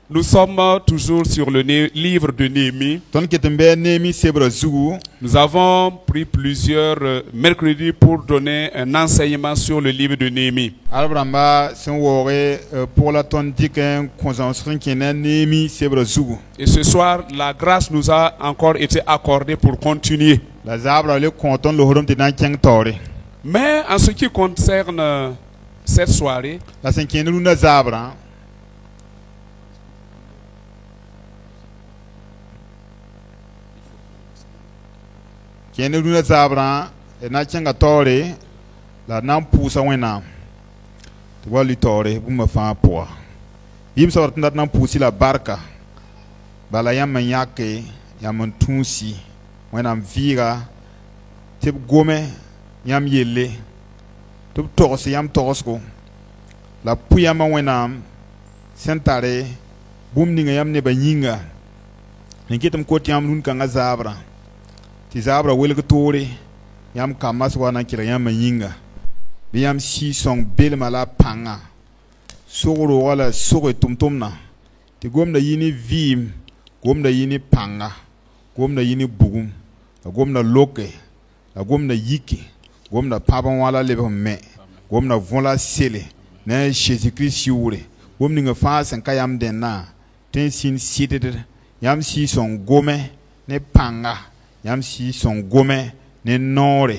Nous sommes toujours sur le livre de Néhémie. Nous avons pris plusieurs mercredis pour donner un enseignement sur le livre de Néhémie. Et ce soir, la grâce nous a encore été accordée pour continuer. Mais en ce qui concerne cette soirée, Keneduna zabra na changa tore la nam pusa wena to wali tore buma fa poa bim so dat nam pusi la barka bala yam yake yam tunsi wena mvira tib gome yam yelle tib torsi yam torsko la puya ma wena sentare bum ninga yam ne banyinga ninkitam ko tiam nun kanga zabra Zabra wilge tori yam kamas wana kira yam yinga yam si song bel mala panga sogro wala sogo tumtumna ti gomna yini vim gomna yini panga gomna yini bugum gomna loke gomna yiki gomna paban wala lebe me gomna vola sele na Jésus Christ yure gomni nga fa san kayam denna ten sin sidede yam si song gome ne panga yam si son gome ne nore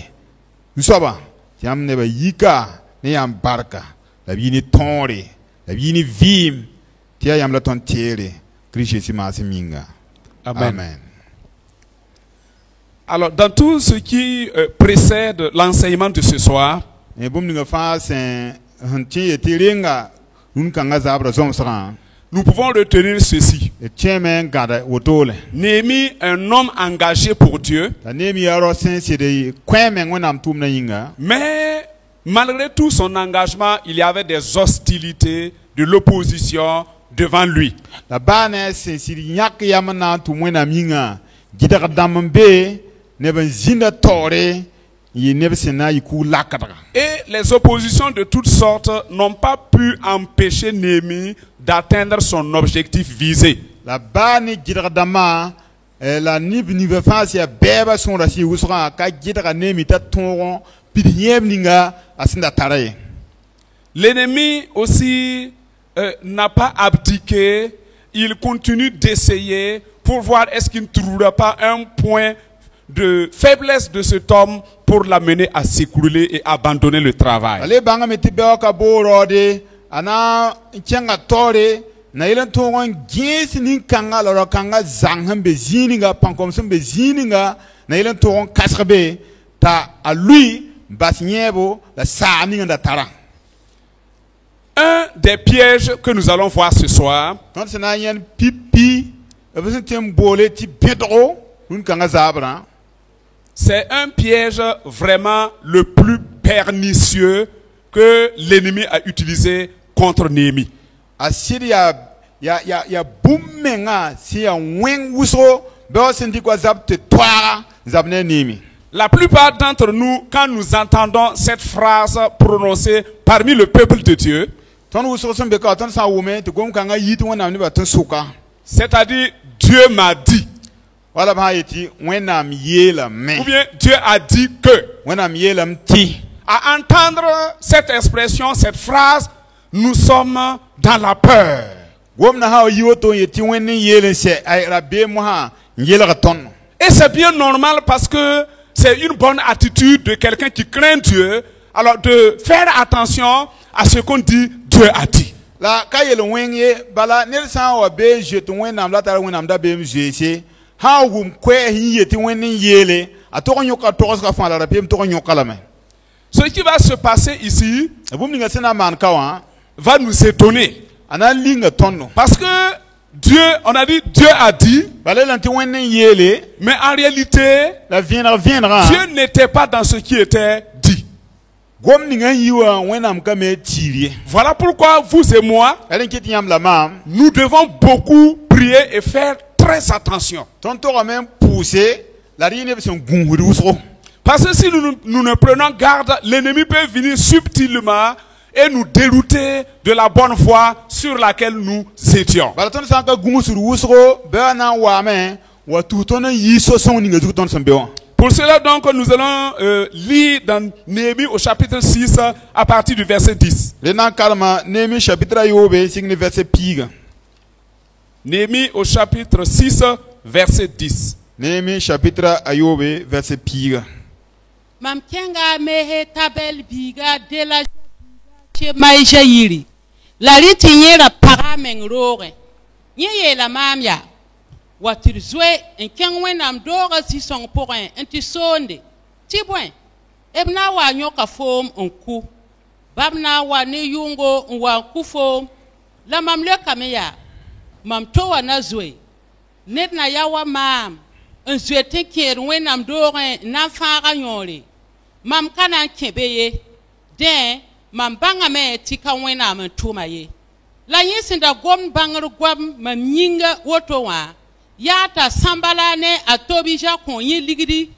usaba yam ne ba yika ne yam barka la bini tonre la bini vim tia yam la ton tiere Christ Jésus minga. Amen. Amen. Alors dans tout ce qui précède l'enseignement de ce soir, e bum ninga fa sen hanti etirenga un kanga zabra zomsra. Nous pouvons retenir ceci. Néhémie, un homme engagé pour Dieu. Mais malgré tout son engagement, il y avait des hostilités, de l'opposition devant lui. Et les oppositions de toutes sortes n'ont pas pu empêcher Néhémie d'atteindre son objectif visé. La bani girdama la nib nive fasia beba son rasi usra ka gidra Néhémie ta tonron pidiem ninga asinda tare. L'ennemi aussi n'a pas abdiqué, il continue d'essayer pour voir est-ce qu'il ne trouvera pas un point de faiblesse de cet homme pour l'amener à s'écrouler et abandonner le travail. Na ilan tongon gesi nin kanga loro kanga zangham be zininga pankomsum be zininga na ilan tongon kasrabe ta a lui basnyebo la sa ninga tara. Un des pièges que nous allons voir ce soir, c'est un piège vraiment le plus pernicieux que l'ennemi a utilisé contre Néhémie. La plupart d'entre nous, quand nous entendons cette phrase prononcée parmi le peuple de Dieu, c'est-à-dire Dieu m'a dit, ou bien Dieu a dit que, à entendre cette expression, cette phrase, nous sommes dans la peur. Et c'est bien normal parce que c'est une bonne attitude de quelqu'un qui craint Dieu, alors de faire attention à ce qu'on dit, Dieu a dit. Ce qui va se passer ici va nous étonner. Parce que Dieu, on a dit, Dieu a dit, mais en réalité, Dieu n'était pas dans ce qui était dit. Voilà pourquoi vous et moi, nous devons beaucoup prier et faire très attention. Parce que si nous ne prenons garde, l'ennemi peut venir subtilement et nous dérouter de la bonne voie sur laquelle nous étions. Bala ton sanka gungu sur wusro be na wa me wa tu ton yi so son ni ngadu ton sambe wa. Pour cela donc nous allons lire dans Néhémie au chapitre 6 à partir du verset 10. Le na kalma Néhémie chapitre yobe signe verset piga. Néhémie au chapitre 6 verset 10. Néhémie chapitre ayobe verset piga. Mam kenga mehe tabel biga de la che maisha yiri. La ritinye la parameng roge. Nye la mamya. Watir zwe en kengwe nam doga si song porin enti sonde. Tibwen. Ebna wa nyoka fom onku. Babna wa ne yungo wa kufom. La mam le kameya. Mam towa na zwe. Net na yawa mam. Un zwe te kier wenam doga na fara nyore. Mam kana kebeye. Den mam banga me tika wenam tumaye. La yesinda gom bangar gwam mam nyinga woto wa. Yata sambala ne atobija konye ligidi.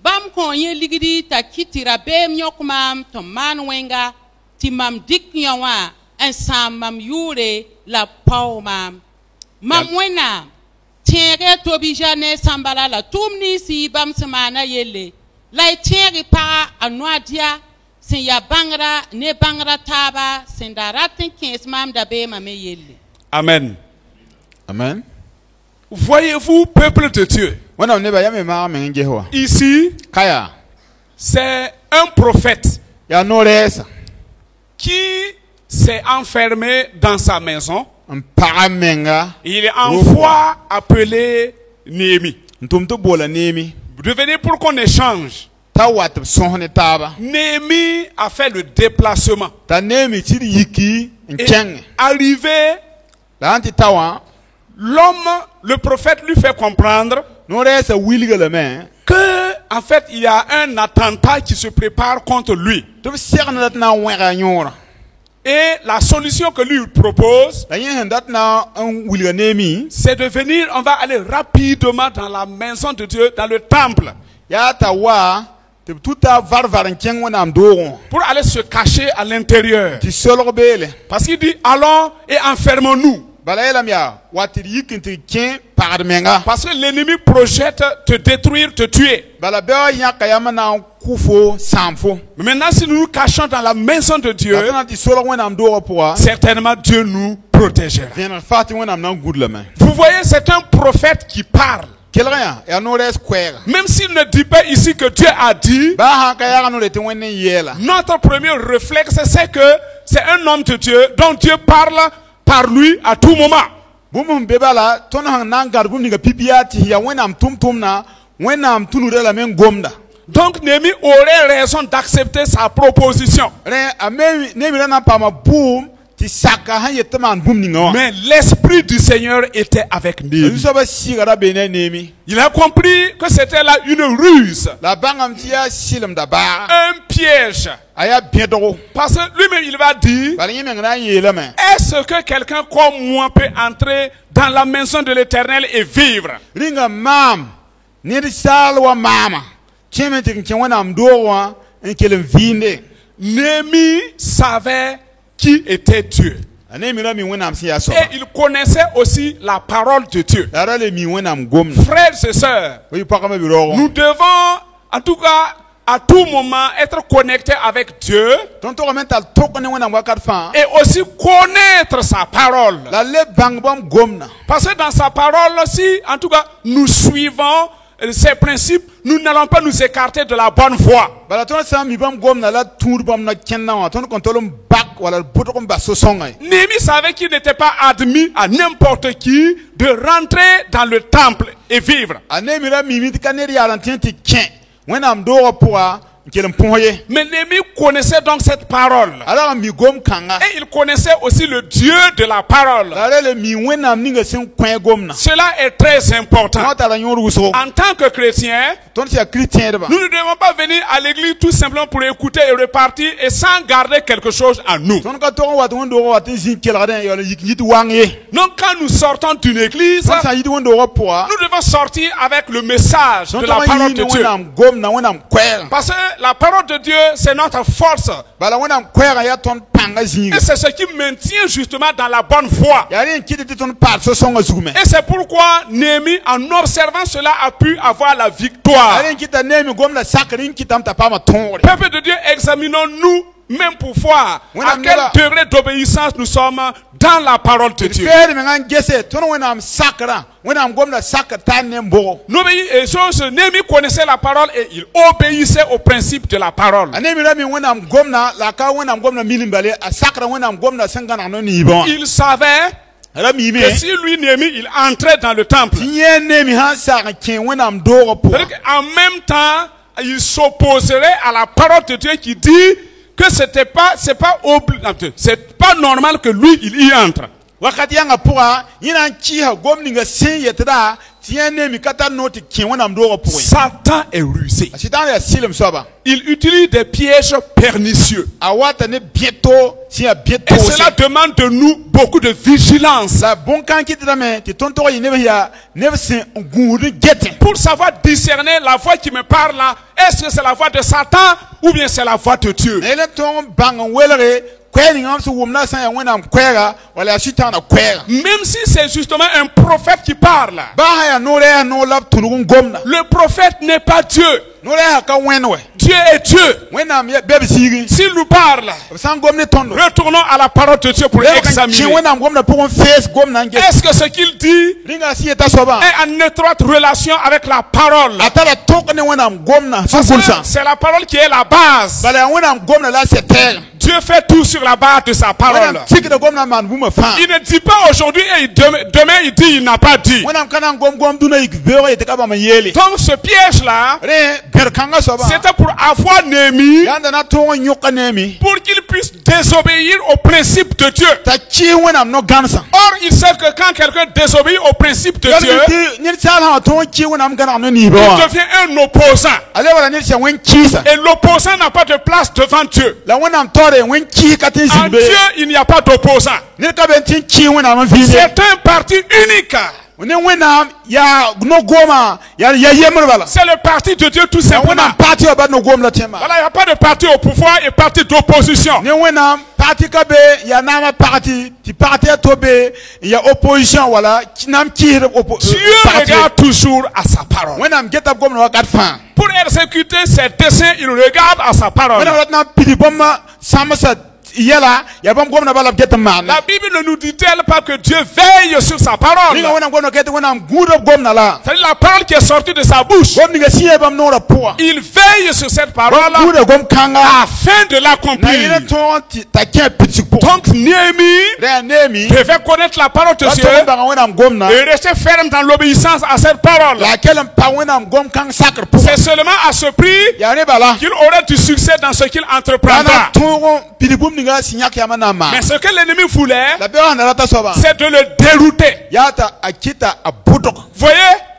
Bam konye ligidi ta kitira bem nyokmam to man wenga. Ti mam dik nyawa en sam mam yure la pau mam. Mam wena tiere tobija ne sambala la tumni si bam semana yele. La tiere pa anwadia sen ya bangra ne bangra taba sen da ratin kens mam da be mame yele. Amen. Amen. Voyez-vous, peuple de Dieu, Wana ne ba ya me ma men nge ho. ici, Kaya c'est un prophète ya no resa qui s'est enfermé dans sa maison. un paramenga Il envoie appeler Néhémie. ntumto bola Néhémie De venir pour qu'on échange. ta wat sonne taba Néhémie a fait le déplacement. ta Néhémie ti yiki Et nkeng arrivé, la anti tawa l'homme, le prophète lui fait comprendre no resa wilga le men que, en fait, il y a un attentat qui se prépare contre lui. to serna dat na wera nyora Et la solution que lui propose, la yen dat na un wilga Néhémie c'est de venir, on va aller rapidement dans la maison de Dieu, dans le temple, ya ta wa te tuta varvar nkeng wana amdoron pour aller se cacher à l'intérieur. ti solgo bele Parce qu'il dit, allons et enfermons-nous. balayela mia watir yikin ti ken paramenga Parce que l'ennemi projette te détruire, te tuer. bala be ya kayama na kufo samfo Mais maintenant, si nous nous cachons dans la maison de Dieu, la ti solgo wana amdoro poa certainement Dieu nous protégera. viens fati wana am na good le men Vous voyez, c'est un prophète qui parle. kelga ya no res kwera Même s'il ne dit pas ici que Dieu a dit, ba ha kaya no le te wenne yela notre premier réflexe, c'est que c'est un homme de Dieu dont Dieu parle par lui à tout moment. bumum be bala ton han nan garbum ni ga pipiati ya wana am tum na wana am tunu de la men gomda Donc Néhémie aurait raison d'accepter sa proposition. re ame ne mi na pa ma boom ti saka han yetman bum ni ngawa Mais l'Esprit du Seigneur était avec Néhémie. so ba sigara be ne nemi Il a compris que c'était là une ruse, la bangam ti ya silam da ba un piège. aya biedo Parce que lui-même, il va dire, bala yeme ngana yela men est-ce que quelqu'un comme moi peut entrer dans la maison de l'Éternel et vivre? ringa mam ne di salwa mama cheme ti ken wana am dowa en kelen vinde Néhémie savait qui était Dieu. ane mi ra mi wana am si ya so Et il connaissait aussi la parole de Dieu. ara le mi wana am gom Frères et sœurs, wi pa kama bi ro nous devons, en tout cas, à tout moment, être connectés avec Dieu ton to mental to ko ne wana am wakat fa et aussi connaître sa parole. la le bang bam gomna Parce que dans sa parole, si, en tout cas, nous suivons ces principes, nous n'allons pas nous écarter de la bonne voie. bala ton sa mi bam gomna la tour bam na kenna wa ton kon tolum bak wala buto ko ba so songa Néhémie savait qu'il n'était pas admis à n'importe qui de rentrer dans le temple et vivre. ane mi ra mi mi kaneri ya lan ti ken wana am do poa kelen poye Mais Néhémie connaissait donc cette parole. ala mi gom kanga Et il connaissait aussi le Dieu de la parole. la le mi wana am ninga sen kwen gomna Cela est très important. ta la nyoru so En tant que chrétien, ton si chrétien de ba nous ne devons pas venir à l'église tout simplement pour écouter et repartir et sans garder quelque chose en nous. ton ka to wa ton do wa tin sin kelga den yo yit wangi Donc quand nous sortons d'une église, ton sa yit won do poa nous devons sortir avec le message ton de la to parole yi de ni Dieu. wana am gomna wana am kwen Parce que la parole de Dieu, c'est notre force. bala wẽnnaam koɛɛgã yaa tõnd pãnga zĩiga Et c'est ce qui maintient justement dans la bonne voie. yaa rẽ n kɩt tɩ tõnd paad so-sõngã zugme Et c'est pourquoi Néhémie, en observant cela, a pu avoir la victoire. yaa rẽ n kɩta neeme gomda sakr n kɩtame t'a paama tõogre Peuple de Dieu, examinons-nous même pour voir à quel degré d'obéissance nous sommes dans la parole de Dieu. feere me n gese tõnd wẽnnaam sakrã wẽnnaam gomda sakr tar ne n bogo Néhémie connaissait la parole et il obéissait au principe de la parole. a neeme rame wẽnnaam gomda la a ka wẽnnaam gomda milm bale a sakrã wẽnnaam gomda sẽn gãneg no niibã wã Il savait ra miime que si lui, Néhémie, il entrait dans le temple, tɩ yẽ neeme sã n saag n kẽ wẽnnaam doogã pʋgã c'est-à-dire qu'en même temps, il s'opposerait à la parole de Dieu qui dit que c'est pas normal que lui, il y entre. wakat yãngã pʋgã yẽ na n kɩɩsa gom ninga sẽn yetda tɩ yẽ neeme ka tar no tɩ kẽ wẽnnaam doogã pʋgẽ Satan est rusé. a sɩtãan yaa sɩlem soaba Il utilise des pièges pernicieux. a wata ne bẽto sẽn yaa bẽ Et toose cela demande de nous beaucoup de vigilance la bõn-kãn kɩtdame tɩ tõnd tog yɩ neb yaa neb sẽn n gũusd n getẽ pour savoir discerner la voix qui me parle là. Est-ce que c'est la voix de Satan ou bien c'est la voix de Dieu? la yẽl n tõog n bãng n welge koɛɛ ninga sẽn wʋmda sã n yaa wẽnnaam koɛɛga wala yaa sɩtãana koɛɛga Même si c'est justement un prophète qui parle, baa sã yaa noor yaa noor la b tũnug n gomda le prophète n'est pas Dieu. noor yaa ka wẽnd wɛ Dieu est Dieu. wẽnnaam bɛb siigi S'il nous parle, b sã n gom ne tõndo retournons à la parole de Dieu pour kẽ examiner. wẽnnaam gomda pʋgẽ fees gomda n get Est-ce que ce qu'il dit rĩnga sẽn yeta soabã est en étroite relation avec la parole? a tara tʋk ne wẽnnaam gomda sẽn Parce que gʋlsã c'est la parole qui est la base. bala yaa wẽnnaam gomda la a sɛ-tɛɛgã Dieu fait tout sur la base de sa parole. wẽnnaam tikda gomda n maan bũmba fãa Il ne dit pas aujourd'hui et demain il dit il n'a pas dit. wẽnnaam ka na n gom dũnã yik beoogã yetɩ ka bãmb n yeele Donc ce piège-là, rẽ bẽd-kãngã soabã c'était pour avoir Néhémie, yaa n da na tõog n yõka neeme pour qu'il puisse désobéir au principe de Dieu. t'a kɩɩs wẽnnaam no-gãnsã Or, il sait que quand quelqu'un désobéit au principe de Dieu, tɩ ned saal sã wa tõog n kɩɩs wẽnnaam gãneg no niibã il wã devient un opposant. a le wala ned sã wẽn kɩɩsa Et l'opposant n'a pas de place devant Dieu. la wẽnnaam taoore wẽn kɩɩs ka tɩ n En zĩnd Dieu, be il n'y a pas d'opposant. ned ka be n tɩ n kɩɩs wẽnnaam n vɩɩme C'est un parti unique. ne wẽnnaam yaa no-goomã yaa yembr bala C'est le parti de Dieu tout la simplement. wẽnnaam paatɩ wã ba no-goom la tẽma Voilà, il n'y a pas de parti au pouvoir et parti d'opposition. ne wẽnnaam paatɩ ka be yaa naamã pagtɩ tɩ pagtɩ a to be n yaa opposition wala naam kɩɩsd Dieu regarde toujours à sa parole. wẽnnaam geta b gomda wakat fãa Pour exécuter ses desseins, il regarde à sa parole. wẽnnaam rat na n pidi bãmba sãmsa yɛla yaa bãmb gomda bala b get n maane La Bible ne nous dit-elle pas que Dieu veille sur sa parole? rĩnga wẽnnaam gomda ket wẽnnaam gũuda b gomda la C'est-à-dire la parole qui est sortie de sa bouche. gom ninga sẽn yaa bãmb noorã pʋga Il veille sur cette parole gũuda gom-kãnga afin de na l'accomplir. yẽl tõog t'a kẽ a pidsg pʋgẽ Donc Néhémie rẽ yaa neemi devait connaître la parole de la Dieu tõog n bãnga wẽnnaam gomda et rester ferme dans l'obéissance à cette parole. la a kell n pa wẽnnaam gom-kãng sakr pʋgẽ C'est seulement à ce prix yaa rẽ bala qu'il aurait du succès dans ce qu'il yaa na entreprendra. tõog n pid bũmb ninga sẽn yãk yãmã na n maan Mais ce que l'ennemi voulait, la beoogã na rata soabã c'est de le dérouter. yaa t'a a kɩta a bʋdg Voyez,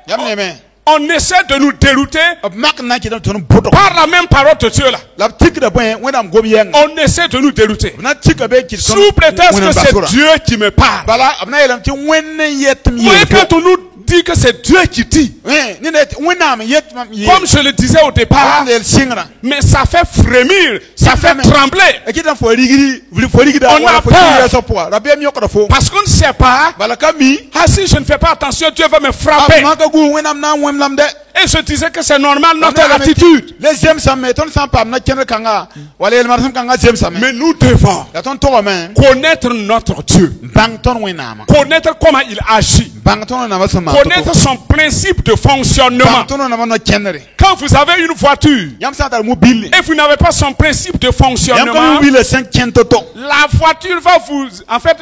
yam neeme on essaie de nous dérouter b mak n na n kɩta tõnd bʋdg par la même parole de Dieu là. la b tikda bõe wẽnnaam gom yɛngã On essaie de nous dérouter. b na tika be n kɩt Sous prétexte que c'est Dieu qui me parle. bala b na yeelame tɩ wẽnd n yet m Vous voyez, yeel quand on nous dit que c'est Dieu qui dit, wẽnnaam n yet mam comme je le disais au départ, yeel sɩngrã mais ça fait frémir, ça fait trembler. a kɩtame fo rigda On a wala fo peur. yɛsã pʋga ra beem yõkda fo Parce qu'on ne sait pas, bala ka mi ah, si je ne fais pas attention, Dieu va me a frapper. ma ka gũus wẽnnaam na n wẽmlame dɛ Et je disais que c'est normal notre attitude. le zemsame tõnd sã n paam na kẽned kãnga wala yel-marsem kãnga zemsame Mais nous devons yaa tõnd togame connaître notre Dieu, n bãng tõnd wẽnnaamã connaître comment il agit, bãng tõnd wẽnnaamã sẽn maan connaître son principe de fonctionnement. bãng tõnd wẽnnaamã no-kẽndre Quand vous avez une voiture yãmb sã n tar mobile et vous n'avez pas son principe de yãmb ka fonctionnement, mobile sẽn kẽnd to-to la voiture va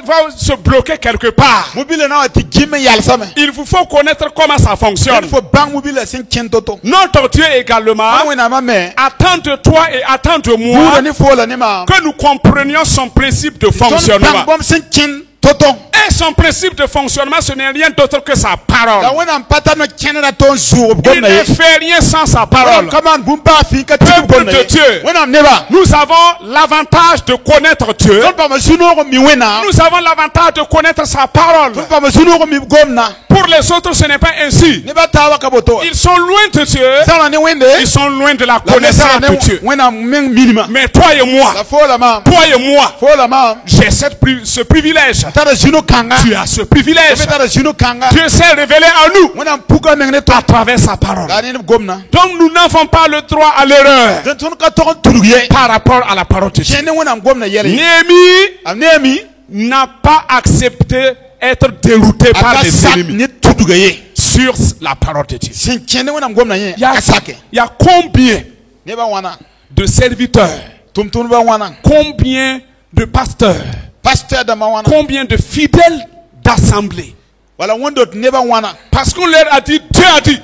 va se bloquer quelque part. mobile na wa tɩ gɩm n yalsame Il vous faut connaître comment ça fonctionne. d fo bãng mobile sẽn kẽnd to-to Notre Dieu également a wẽnnaamã me attend de toi et attend de moi buuda ne foola ne maam que nous comprenions son principe de tõnd bãng fonctionnement. bõmb sẽn kẽnd toton. Et son principe de fonctionnement, ce n'est rien d'autre que sa La parole. wena pata no kenera ton jour Il gomna ne ye. fait rien sans sa parole. Comment bumba fi ka tibu Peuple gomna de ye. Dieu. Wena neba. Nous avons l'avantage de connaître Dieu. Ton pa masuno ko mi wena. Nous avons l'avantage de connaître sa parole. Ton pa masuno ko mi gomna. Pour les autres, ce n'est pas ainsi. Ne ba tawa ka boto. Ils sont loin de Dieu. Ça ne wende. Ils sont loin de la La connaissance de Dieu. wena meng minima. Mais toi et moi, La fo la ma. toi et moi, Fo la ma. j'ai ce privilège. Tara jino kanga. Tu as ce privilège. Tara jino kanga. Dieu s'est révélé à nous Wena puka meng ne to. à travers sa parole. La ne gomna. Donc nous n'avons pas le droit à l'erreur Dan ton ka to turuye. par rapport à la parole de Dieu. Chene wena gomna yele. Néhémie Amnemi. n'a pas accepté être dérouté par Aka les sak ennemis ne tudugaye. sur la parole de Dieu. Sin chene wena gomna ye. Il y a, Akasake. il y a combien Ne ba wana. de serviteurs, Tum ba wana. combien de pasteurs, Pasteur da ma wana. combien de fidèles d'assemblée. Wala wondo ne ba wana. Parce qu'on leur a dit, Dieu a dit.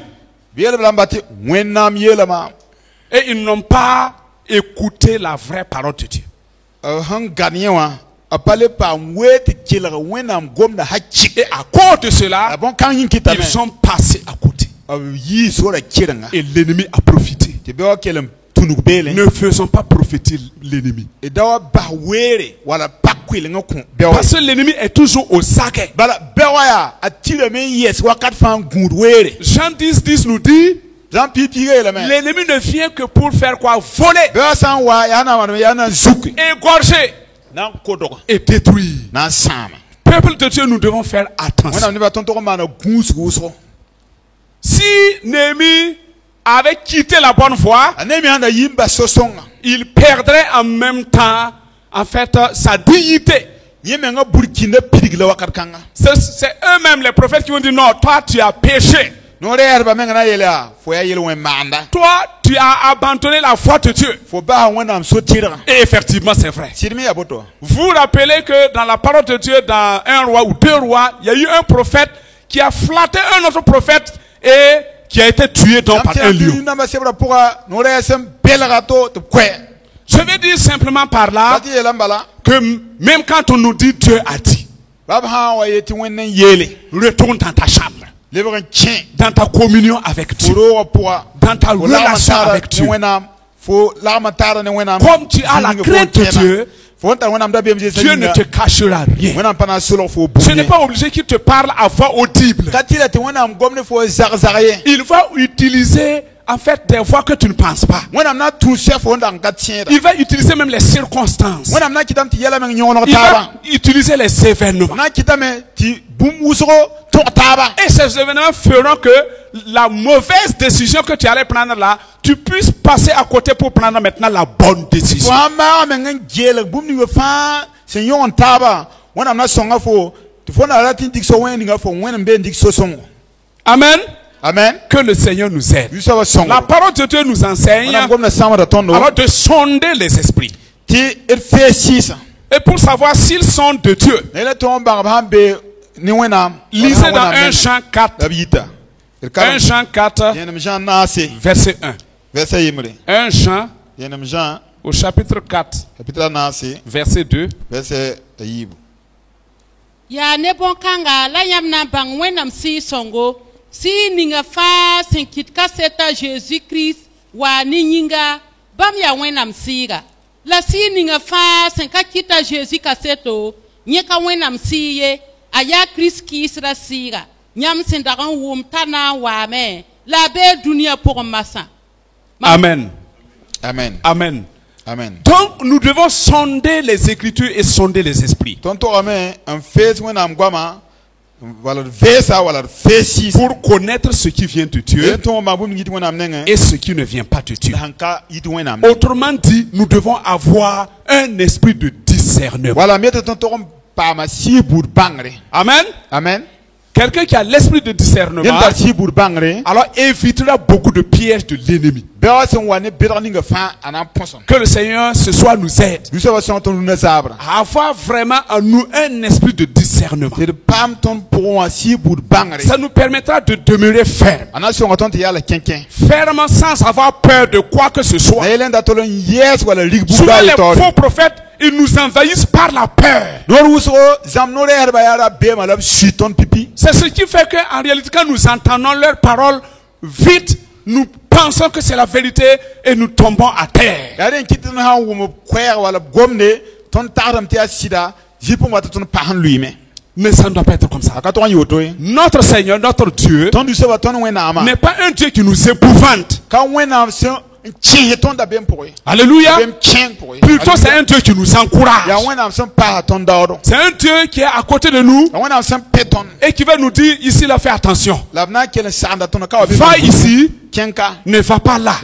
Biele blambati wenam yele ma. Et ils n'ont pas écouté la vraie parole de Dieu. Han ganyen wa. Apale pa wete kilere wenam gomna hachik. Et à cause de cela, Bon kan yin kita ils sont passés à côté. yi sora kirenga. Et l'ennemi a profité. Te bewa kelem tunuk bele. Ne faisons pas profiter l'ennemi. E dawa ba were wala pakwile ngokun. Bewa. Parce que l'ennemi est toujours au saquet. Bala bewa ya atire men yes wakat fan goud were. Jean 10 nous dit, Jean pipire le men. l'ennemi ne vient que pour faire quoi? Voler, Bewa san wa yana wan yana zuki. égorger Na kodoko. et détruire. Na sama. Peuple de Dieu, nous devons faire attention. Wenam ne ba tonto ko mana gunsu guso. Si Néhémie avait quitté la bonne voie, Anemi anda yimba sosonga. il perdrait en même temps, en fait, sa dignité. Yeme nga burkina pidigla wakat kanga. C'est eux-mêmes, les prophètes, qui vont dire, non, toi, tu as péché. No re yarba menga na yele a. Fo ya yele wen manda. Toi, tu as abandonné la foi de Dieu. Fo ba wenam so tira. Et effectivement, c'est vrai. Sirmi ya boto. Vous rappelez que dans la parole de Dieu, dans un roi ou deux rois, il y a eu un prophète qui a flatté un autre prophète et qui a été tué donc par un lion. Namba sebra puga no re sem belagato te kwe. Je veux dire simplement par là Bati yele mbala. que même quand on nous dit Dieu a dit, Bab ha wa yeti wenen yele. retourne dans ta chambre, Lebran tien. dans ta communion avec Dieu, Furo wa puga. dans ta relation avec Dieu. Fo larma tara ne wenam. Comme tu as la crainte de Dieu, Fo nta wenam da BMG Dieu ne te cachera rien. wenam pana solo fo Ce n'est bunye. pas obligé qu'il te parle à voix audible. Katila te wenam gomne fo zarzaye. Il va utiliser en fait des voix que tu ne penses pas. Wenam na tu chef onda ngatien. Il va utiliser même les circonstances. Wenam na kitam ti yela men nyono Il taba. va utiliser les événements. Na kitame ti bum usoro to taba. Et ces événements feront que la mauvaise décision que tu allais prendre là, tu puisses passer à côté pour prendre maintenant la bonne décision. Wama men ngele bum ni we fa se nyon taba. Wenam na songa fo ti fo na latin dik so wen nga fo wenam be ndik so songo. Amen. Amen. Que le Seigneur nous aide. Yusa wa songo. La parole de Dieu nous enseigne Wenam gomna sama da tondo. alors de sonder les esprits. Ti et fait 6. Et pour savoir s'ils sont de Dieu, Nele to ba ba be ni wenam. lisez dans 1 Jean 4. Labita. 1 Jean 4, Yenem Jean nase. verset 1. Verset yimre. 1 Jean Yenem Jean au chapitre 4, chapitre nase. verset 2. Verset yibu. Ya ne bon kanga la yam na bang wenam si songo si ninga fa senkit kaseta Jésus Christ wa ni nyinga bam ya wenam siga la si ninga fa senka kita Jésus kaseto nyeka wenam siye aya Christ kisra siga nyam sendaran wum tana wa me la be dunia pour massa. Amen. Amen. Amen. Amen. Donc nous devons sonder les Écritures et sonder les esprits Tonto amen en fait wenam gwama wala vesa wala fesi pour connaître ce qui vient de Dieu to ma bum ngiti wenam nenge et ce qui ne vient pas de Dieu. hanka yiti wenam. Autrement dit, nous devons avoir un esprit de discernement. Wala miete tonto pa ma si bur bangre. Amen. Amen. Quelqu'un qui a l'esprit de discernement, Yenda si bur bangre. alors évitera beaucoup de pièges de l'ennemi. Bewa sen wane bedranninga fa anan ponson. Que le Seigneur ce soir nous aide Yusa wa son ton na zabra. à avoir vraiment en nous un esprit de discernement. Te pam ton pour un si bur bangre. Ça nous permettra de demeurer ferme. Ana son tonto yala kenken. Ferme sans avoir peur de quoi que ce soit. Na yelenda tolon yes wala rig Souvent buga les itori. faux prophètes ils nous envahissent par la peur. C'est ce qui fait qu'en réalité, quand nous entendons leurs paroles, vite, nous pensons que c'est la vérité et nous tombons à terre. Mais ça ne doit pas être comme ça. Notre Seigneur, notre Dieu, n'est pas un Dieu qui nous épouvante. Alléluia. Plutôt c'est un Dieu qui nous encourage. C'est un Dieu qui est à côté de nous et qui va nous dire ici là, fais attention. Va ici, ne va pas là.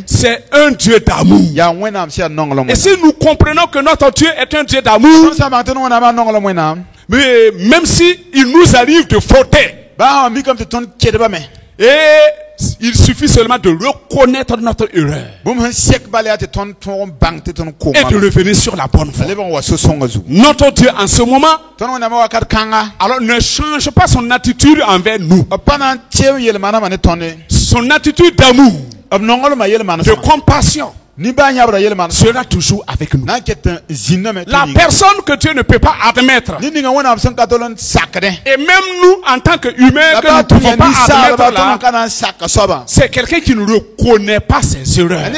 C'est un Dieu d'amour. Et si nous comprenons que notre Dieu est un Dieu d'amour, mais même si il nous arrive de fauter, et il suffit seulement de reconnaître notre erreur et de revenir sur la bonne voie. Notre Dieu en ce moment, alors ne change pas son attitude envers nous. Son attitude d'amour, de compassion, sera toujours avec nous. La personne que Dieu ne peut pas admettre, et même nous en tant qu'humains que nous ne pouvons pas admettre là, c'est quelqu'un qui ne reconnaît pas ses erreurs.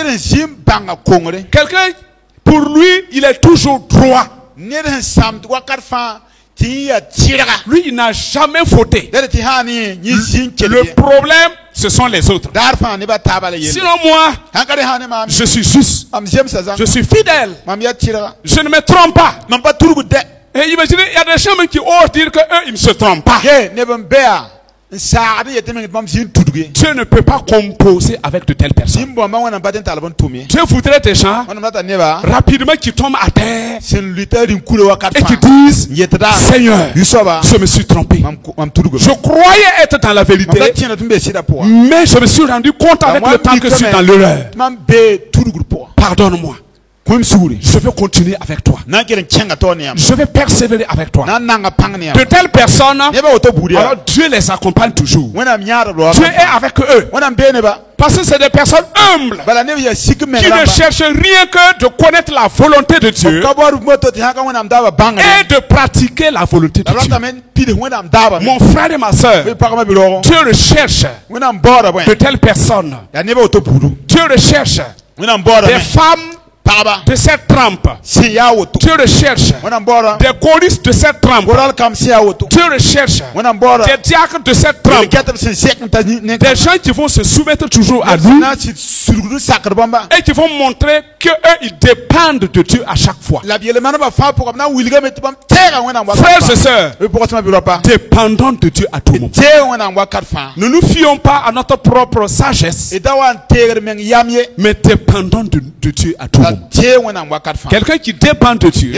Quelqu'un, pour lui, il est toujours droit. Lui, il n'a jamais fauté. Le problème, ce sont les autres. Sinon moi, je suis juste, je suis fidèle, je ne me trompe pas. Et imaginez, il y a des gens qui osent dire qu'eux, ils ne se trompent pas. Dieu ne peut pas composer avec de telles personnes. Dieu voudrait des gens rapidement qui tombent à terre et qui disent, Seigneur, je me suis trompé. Je croyais être dans la vérité, mais je me suis rendu compte avec le temps que je suis dans l'erreur. Pardonne-moi. Je veux continuer avec toi. Je vais persévérer avec toi. De telles personnes, alors Dieu les accompagne toujours. Dieu est avec eux. Parce que c'est des personnes humbles qui ne cherchent rien que de connaître la volonté de Dieu et de pratiquer la volonté de Dieu. Mon frère et ma soeur, Dieu recherche de telles personnes. Dieu recherche des femmes de cette trempe. Dieu recherche des choristes de cette trempe. Dieu recherche des diacres de cette trempe. Des gens qui vont se soumettre toujours à lui et qui vont montrer qu'eux ils dépendent de Dieu à chaque fois. Frères et sœurs, dépendons de Dieu à tout moment. Ne nous fions pas à notre propre sagesse, mais dépendons de Dieu à tout moment. Quelqu'un qui dépend de Dieu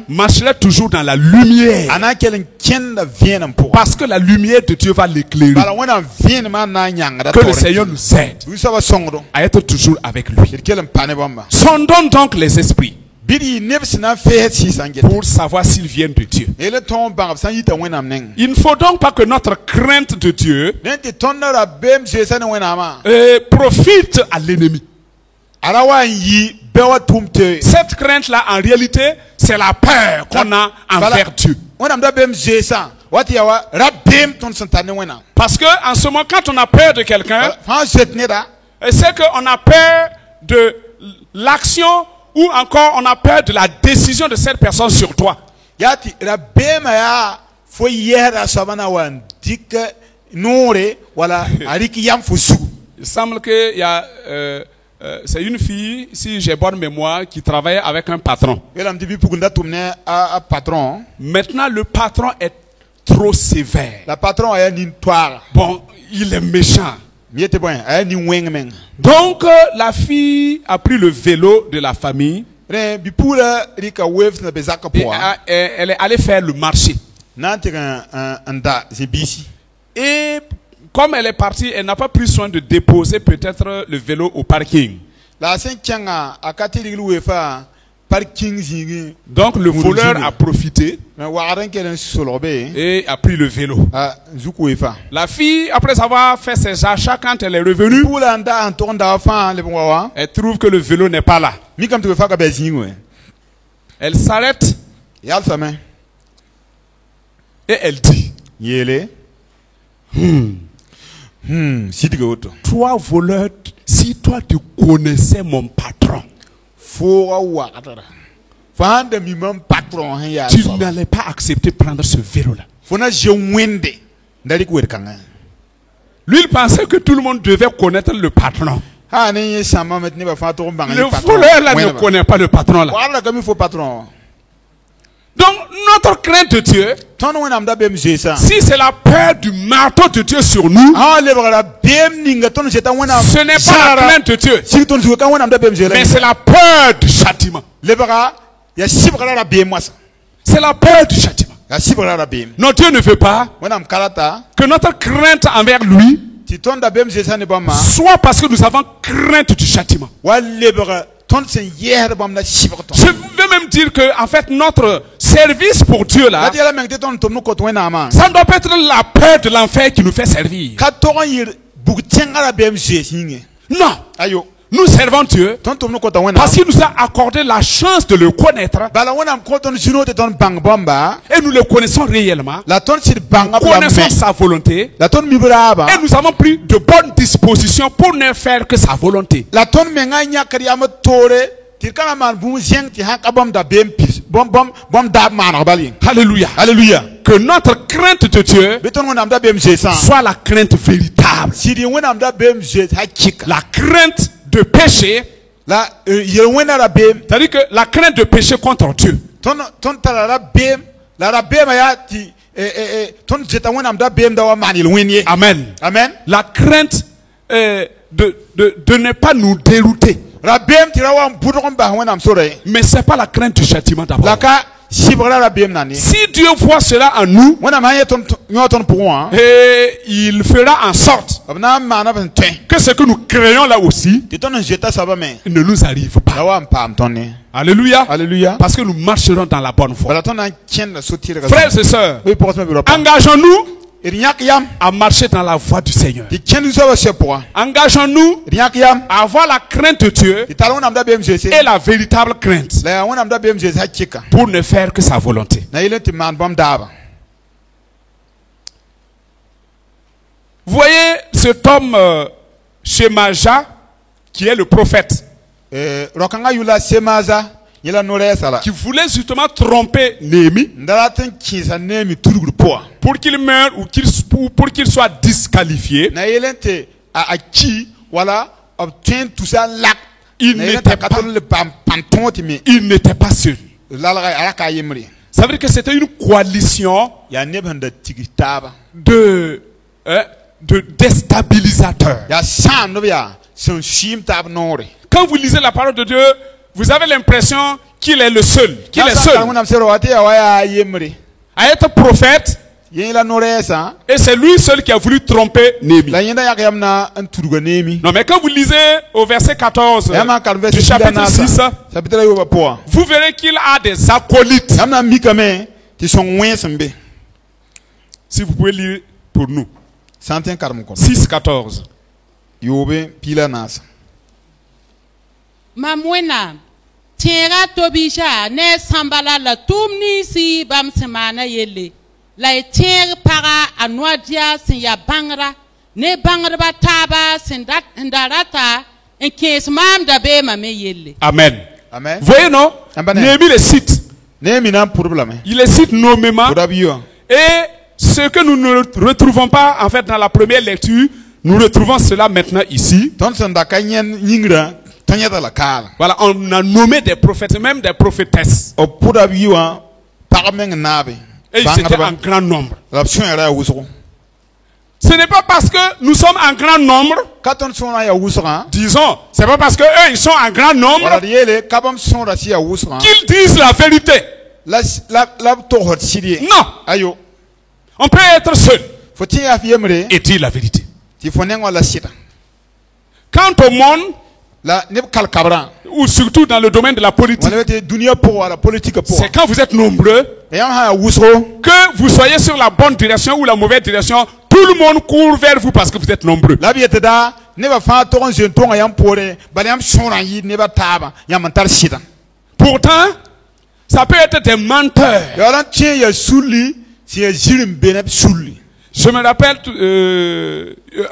marchera toujours dans la lumière, parce que la lumière de Dieu va l'éclairer. Que le Seigneur nous aide à être toujours avec lui. Sondons donc les esprits pour savoir s'ils viennent de Dieu. Il ne faut donc pas que notre crainte de Dieu profite à l'ennemi. Cette crainte-là, en réalité, c'est la peur qu'on a envers Dieu. Parce que en ce moment, quand on a peur de quelqu'un, c'est qu'on a peur de l'action ou encore on a peur de la décision de cette personne sur toi. Il semble qu'il y a... c'est une fille, si j'ai bonne mémoire, qui travaillait avec un patron. Maintenant, le patron est trop sévère. Bon, il est méchant. Donc, la fille a pris le vélo de la famille et elle est allée faire le marché. Et comme elle est partie, elle n'a pas pris soin de déposer peut-être le vélo au parking. Donc le voleur a profité et a pris le vélo. La fille, après avoir fait ses achats, quand elle est revenue, elle trouve que le vélo n'est pas là. Elle s'arrête Yal same. et elle dit, Yele. Sidige auto. toi voleur, si toi tu connaissais mon patron, Fora wakatara. Fanda mi mam patron hen ya. tu n'allais pas accepter de prendre ce vélo-là. Fona je wende. Ndali ku kanga. Lui, il pensait que tout le monde devait connaître le patron. Ha ne sama met ne ba fa to mbanga Le patron. voleur là ne connaît pas le patron là. Wala comme il faut patron. Donc, notre crainte de Dieu, Ton wena mda bem jesa. si c'est la peur du marteau de Dieu sur nous, Ah le bra bem ninga ton jeta wena. ce n'est pas la crainte de Dieu, Si ton su kan wena mda bem jela. mais c'est la peur du châtiment. Le bra ya sibra la bem wasa. C'est la peur du châtiment. Ya sibra la bem. Non, Dieu ne veut pas Wena mkalata. que notre crainte envers lui Ti ton da bem jesa ne ba ma. soit parce que nous avons crainte du châtiment. Wa le bra ton sen yer bam na sibra ton. Je veux même dire que, en fait, notre service pour Dieu là, La dia la mengte ton tom no ko wena ma. ça ne doit pas être la peur de l'enfer qui nous fait servir. Ka to yir bu tenga la bem jesinge. Non, Ayo. nous servons Dieu Ton tom no ko wena. parce qu'il nous a accordé la chance de le connaître Bala wena ko ton jino te ton bang bomba. et nous le connaissons réellement. La ton sir banga Nous connaissons sa volonté La ton mibra ba. et nous avons pris de bonnes dispositions pour ne faire que sa volonté. La ton menga nya kari am tore. Ti kana man bu jeng ti haka bom da bem pis. Bom da man bali. Alléluia. Alléluia. Que notre crainte de Dieu Beton wena mda bem jesa. soit la crainte véritable. Si di wena mda bem jes ha chika. La crainte de péché, La yel wena la bem. c'est-à-dire que la crainte de péché contre Dieu. Ton tala la bem. La bem ya ti ton jeta wena mda bem da wa manil wenye. Amen. Amen. La crainte de ne pas nous dérouter. La bem ti rawa mbudon ba wena msore. Mais ce n'est pas la crainte du châtiment d'abord. La ka sibra la bem nani. Si Dieu voit cela en nous, Wena ma ton ton pour hein. et il fera en sorte Abna mana ben ten. que ce que nous créons là aussi Ti ton jeta saba men. ne nous arrive pas. La wa mpam tonne. Alléluia. Alléluia. Parce que nous marcherons dans la bonne voie. Bala ton an tien la sotire. Frères et sœurs, Oui pour me bureau. engageons-nous Riak yam. à marcher dans la voie du Seigneur. Ti tien du sawa se pour. Engageons-nous Riak yam. à avoir la crainte de Dieu Ti talon am da bem jese. et la véritable crainte La wena am da bem jese ha chika. pour ne faire que sa volonté. Na ile ti man bom daba. Vous voyez cet homme Shemaja, qui est le prophète, Rokanga yula semaza. Yela nore sala. qui voulait justement tromper Néhémie Ndala ten kisa nemi turugru poa. pour qu'il meure ou pour qu'il soit disqualifié. Na ile te a ki wala obtain tout ça lak. Il Na ile n'était ta pas, katon le panton ti mi. il n'était pas seul. Lala ala ka yemri. Ça veut dire que c'était une coalition Ya nebanda tigitaba. de déstabilisateurs. Ya sam no ya son shim tab nore. Quand vous lisez la parole de Dieu, vous avez l'impression qu'il est le seul, qu'il est seul Quand on sero ate ya waya yemri. à être prophète, Yen la nore sa. et c'est lui seul qui a voulu tromper Néhémie. La yenda yak yamna an turuga nemi. Non, mais quand vous lisez au verset 14 Yama kalve du chapitre 6, Chapitre yo poa. vous verrez qu'il a des acolytes. Yamna mikame ti son wen sembe. Si vous pouvez lire pour nous. Santen karm kon. 6, 14. Yobe pila nas. Mamwena, tiera tobisha, ne sambala la tumni si bam semana yele. La tier para anwadia sin ya bangra, ne bangra bataba sin dat ndarata, en kes mam da be mame yele. Amen. Amen. Vous voyez, non? Amen. Néhémie les cite. Nemi nan problème. Il les cite nommément. Podabio. Et ce que nous ne retrouvons pas, en fait, dans la première lecture, nous retrouvons cela maintenant ici. Ton son da kanyen yingra tanya da la kala. Voilà, on a nommé des prophètes, même des prophétesses. O podabio an parmeng nabe. Et ils étaient en grand nombre. L'option era wuso. Ce n'est pas parce que nous sommes en grand nombre, Katon son ya wuso an. disons, c'est pas parce que eux ils sont en grand nombre Wala yele kabam son rasi ya wuso an. qu'ils disent la vérité. La to hot sidi. Non, Ayo. on peut être seul Faut ya fiemre. et dire la vérité. Ti fonen wala sita. Quant au monde, La ne kal kabran. ou surtout dans le domaine de la politique, Wala te dunia pour la politique pour. c'est quand vous êtes nombreux Et on ha wuso. que vous soyez sur la bonne direction ou la mauvaise direction. Tout le monde court vers vous parce que vous êtes nombreux. La biete da ne ba fa to on je to yam pore. Bali am shora yi ne ba taba. Yam tar sita. Pourtant, Ça peut être des menteurs. Ya ran tien ya suli, si ya jirim benep suli. Je me rappelle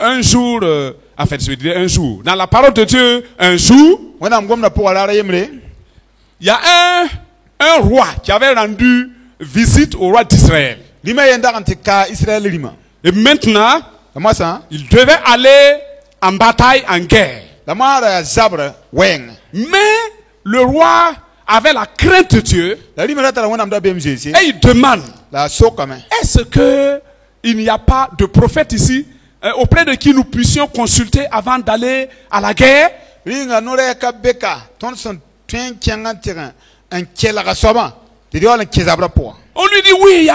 un jour, en fait, je vais dire un jour, dans la parole de Dieu, un jour, Wana mgom na po ala yemre. il y a un roi qui avait rendu visite au roi d'Israël. Lima yenda antika Israël lima. Et maintenant, Moi ça, il devait aller en bataille, en guerre. la mara zabre weng. Mais le roi avait la crainte de Dieu La lima la tala wana mda BMG. et il demande, La sokame. est-ce que il n'y a pas de prophète ici auprès de qui nous puissions consulter avant d'aller à la guerre? Ringa nore ka beka. Ton son tien kianga terrain. Un kiela ka soba. Te dio la kizabra po. On lui dit oui,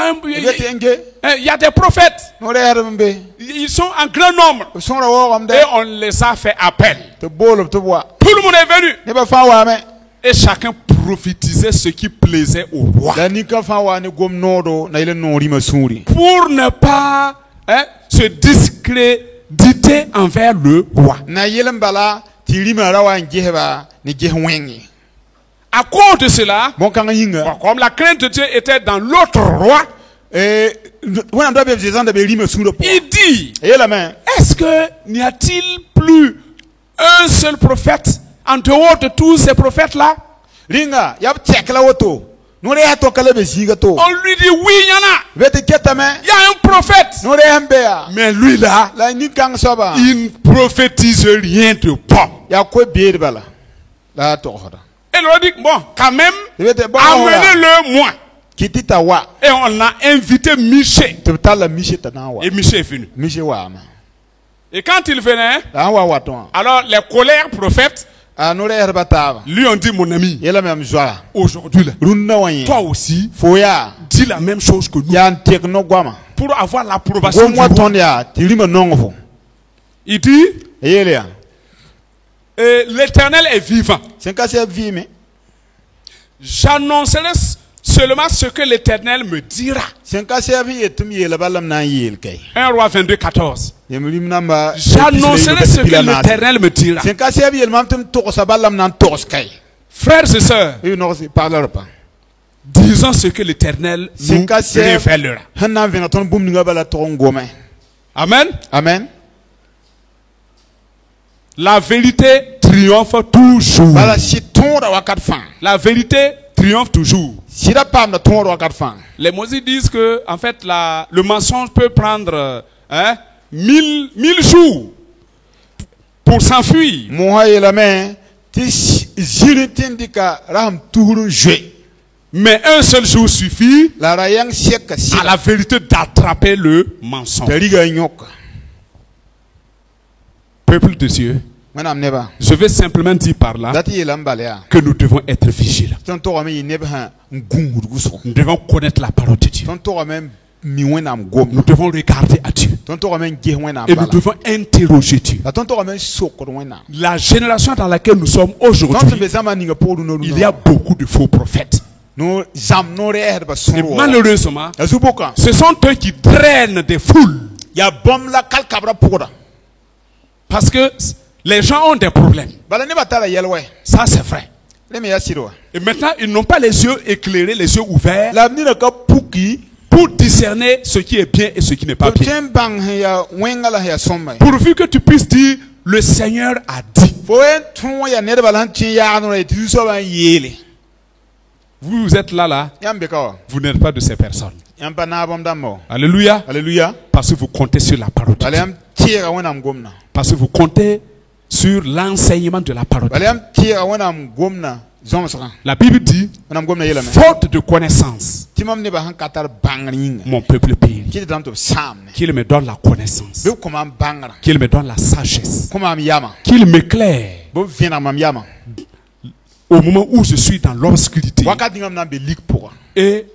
il y a des prophètes. Nore hermbe. Ils sont en grand nombre. Son ra wo amde. Et on les a fait appel. Te bolo te bois. Tout le monde est venu. Ne ba fa wa me. Et chacun prophétisait ce qui plaisait au roi. La nika fa wa ne gom nodo na ile nori masuri. Pour ne pas se discréditer envers le roi. Na yele mbala ti lima ra wa ngeheba ni gehwengi. À cause de cela, Bon kanga yinga. comme la crainte de Dieu était dans l'autre roi, Wana mda BMG zanda be lima sura po. il dit, Et la main. est-ce que n'y a-t-il plus un seul prophète en dehors de tous ces prophètes-là? Ringa yab check la woto. Nore ya to kala be siga to. On lui dit oui, il y en a. Vete ketame. Il y a un prophète. Nore hambea. Mais lui là, La ni kang soba. il ne prophétise rien de bon. Ya ko be bala. La to hoda. Et il leur dit, bon, quand même, Vete bon. amenez-le moi. Kitita wa. Et on a invité Michel. Te tala miche tanawa. Et Michel est venu. Miche wa ma. Et quand il venait, La wa waton. alors les colères prophètes A nore herba tava. lui ont dit, mon ami, Yela même joie. aujourd'hui là, Runda wanyi. toi aussi, Foya. dis la même chose que nous Ya ntek no gwama. pour avoir l'approbation du Gomwa roi. ton ya. Ti lima nongofo. Il dit, Yele ya. l'Éternel est vivant. Senka se vi me. J'annoncerai seulement ce que l'Éternel me dira. Senka se vi etum yele balam na yel kay. 1 roi 22, 14. Yemlim namba. J'annoncerai ce que l'Éternel me dira. Senka se vi yel mamtum to sa balam nan tos kay. Frères et sœurs, Oui non c'est parle pas. disons ce que l'Éternel nous révélera. Hanna vena ton bum nga bala to ngome. Amen. Amen. La vérité triomphe toujours. Bala si ton ra wakat fan. La vérité triomphe toujours. Si da pam na ton ra wakat fan. Les Mosies disent que, en fait, le mensonge peut prendre 1000 jours pour s'enfuir. Mo ha yela me ti jiri tindika ram tuhuru jwe. Mais un seul jour suffit La rayang sieka si. à la vérité d'attraper le mensonge. Tariga nyok. Peuple de Dieu, Manam neba. je vais simplement dire par là Dati yela mbalea. que nous devons être vigilants. Ton to ame neba ngungurguso. Nous devons connaître la parole de Dieu. Ton to ame miwenam gom. Nous devons regarder à Dieu. Ton to ame gehwenam Et nous bala. devons interroger Dieu. La ton to ame sokorwena. La génération dans laquelle nous sommes Ton aujourd'hui, bezama ninga podu no. il y a beaucoup de faux prophètes. No zam no re ba Et soro. malheureusement, Azuboka. ce sont eux qui drainent des foules. Ya bom la kalkabra poda. Parce que les gens ont des problèmes. Bala ne batala yelwe. Ça, c'est vrai. Le me yasiro. Et maintenant, ils n'ont pas les yeux éclairés, les yeux ouverts La venir ka puki. pour discerner ce qui est bien et ce qui n'est pas bien. Tem bang ya wengala ya somma. Pourvu que tu puisses dire, le Seigneur a dit. Foen ton ya ne bala tin ya no re ti so ban yele. Vous êtes là, Yambe ka. vous n'êtes pas de ces personnes. Yamba na bom damo. Alléluia. Alléluia. Parce que vous comptez sur la parole de Bala Dieu. yam tira wenam gomna. Parce que vous comptez sur l'enseignement de la parole de Bala Dieu. yam tira wenam gomna. Zomsra. La Bible dit, Wenam gomna yela me. faute de connaissance, Timam ne ba han katar bangringa. mon peuple périt. Ki dan to samne. Qu'il me donne la connaissance. Be kuma bangra. Qu'il me donne la sagesse. Kuma am yama. Qu'il m'éclaire Bo vena mam yama. au moment où je suis dans l'obscurité. Wakati ngam na be lik pour. Et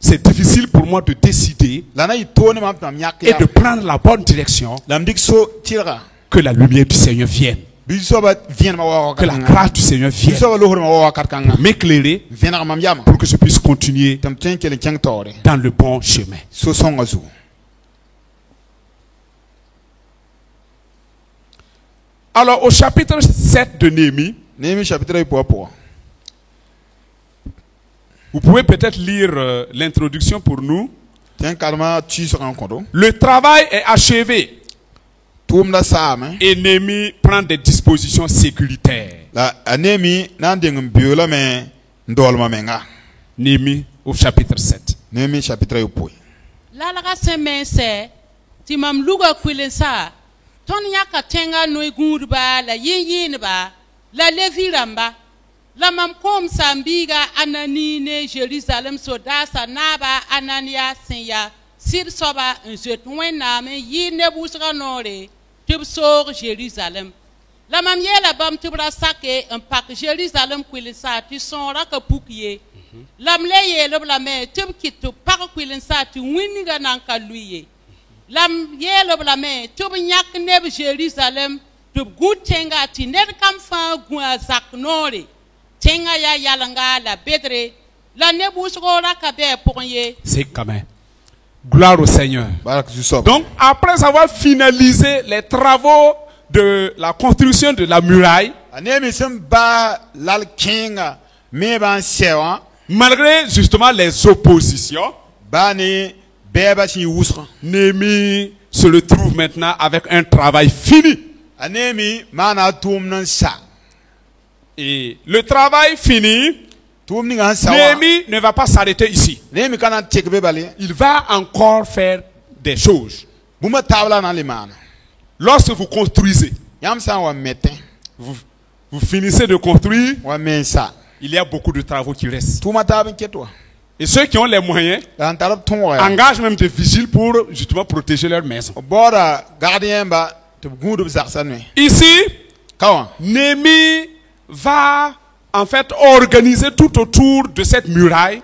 c'est difficile pour moi de décider Lana yitone mam tam yak et ya. de prendre la bonne direction. Lam dik so tira. Que la lumière du Seigneur vienne. Biso ba vien ma wa Que la kanga. grâce du Seigneur vienne Biso ba lohor ma wa kanga. m'éclairer Vena mam yama. pour que je puisse continuer Tam ten kele kyang tore. dans le bon chemin. So songa zu. Alors au chapitre 7 de Néhémie, Néhémie chapitre 8 pour. Vous pouvez peut-être lire l'introduction pour nous. Le travail est achevé. Ennemi prend des dispositions sécuritaires. Néhémie au chapitre 7. Lalaga semense ti mam luga kwilensa ton yaka tenga noy gurba la yin ba la leviramba la mam kom sambiga anani ne Jerusalem sodasa naba anania senya sir soba un jetwen name yin ne busra nore tib sor Jerusalem la mam yela bam tibra sake un pak Jerusalem kwilensa ti son raka pukiye lam leye lo blame tum kitu pak kwilin sa ti winiga nan ka luye lam ye lo blame tum nyak neb Jerusalem tu gutenga ti ned kam fa gwa zak nore tenga ya yalanga la bedre la nebu sora ka be pourye. C'est quand même. Gloire au Seigneur. Donc après avoir finalisé les travaux de la construction de la muraille, malgré justement les oppositions, Néhémie se le trouve maintenant avec un travail fini. Et le travail fini, Néhémie ne va pas s'arrêter ici. Il va encore faire des choses. Lorsque vous construisez, vous finissez de construire, il y a beaucoup de travaux qui restent. Et ceux qui ont les moyens engagent même des vigiles pour justement protéger leur maison. Ici, Néhémie va en fait organiser tout autour de cette muraille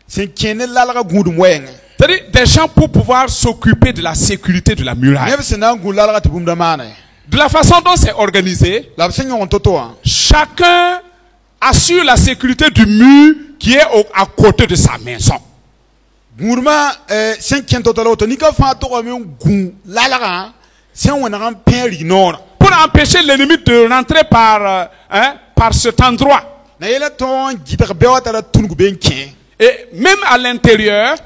c'est-à-dire des gens pour pouvoir s'occuper de la sécurité de la muraille. De la façon dont c'est organisé, chacun assure la sécurité du mur qui est à côté de sa maison. Pour empêcher l'ennemi de rentrer par cet endroit. Et même à l'intérieur,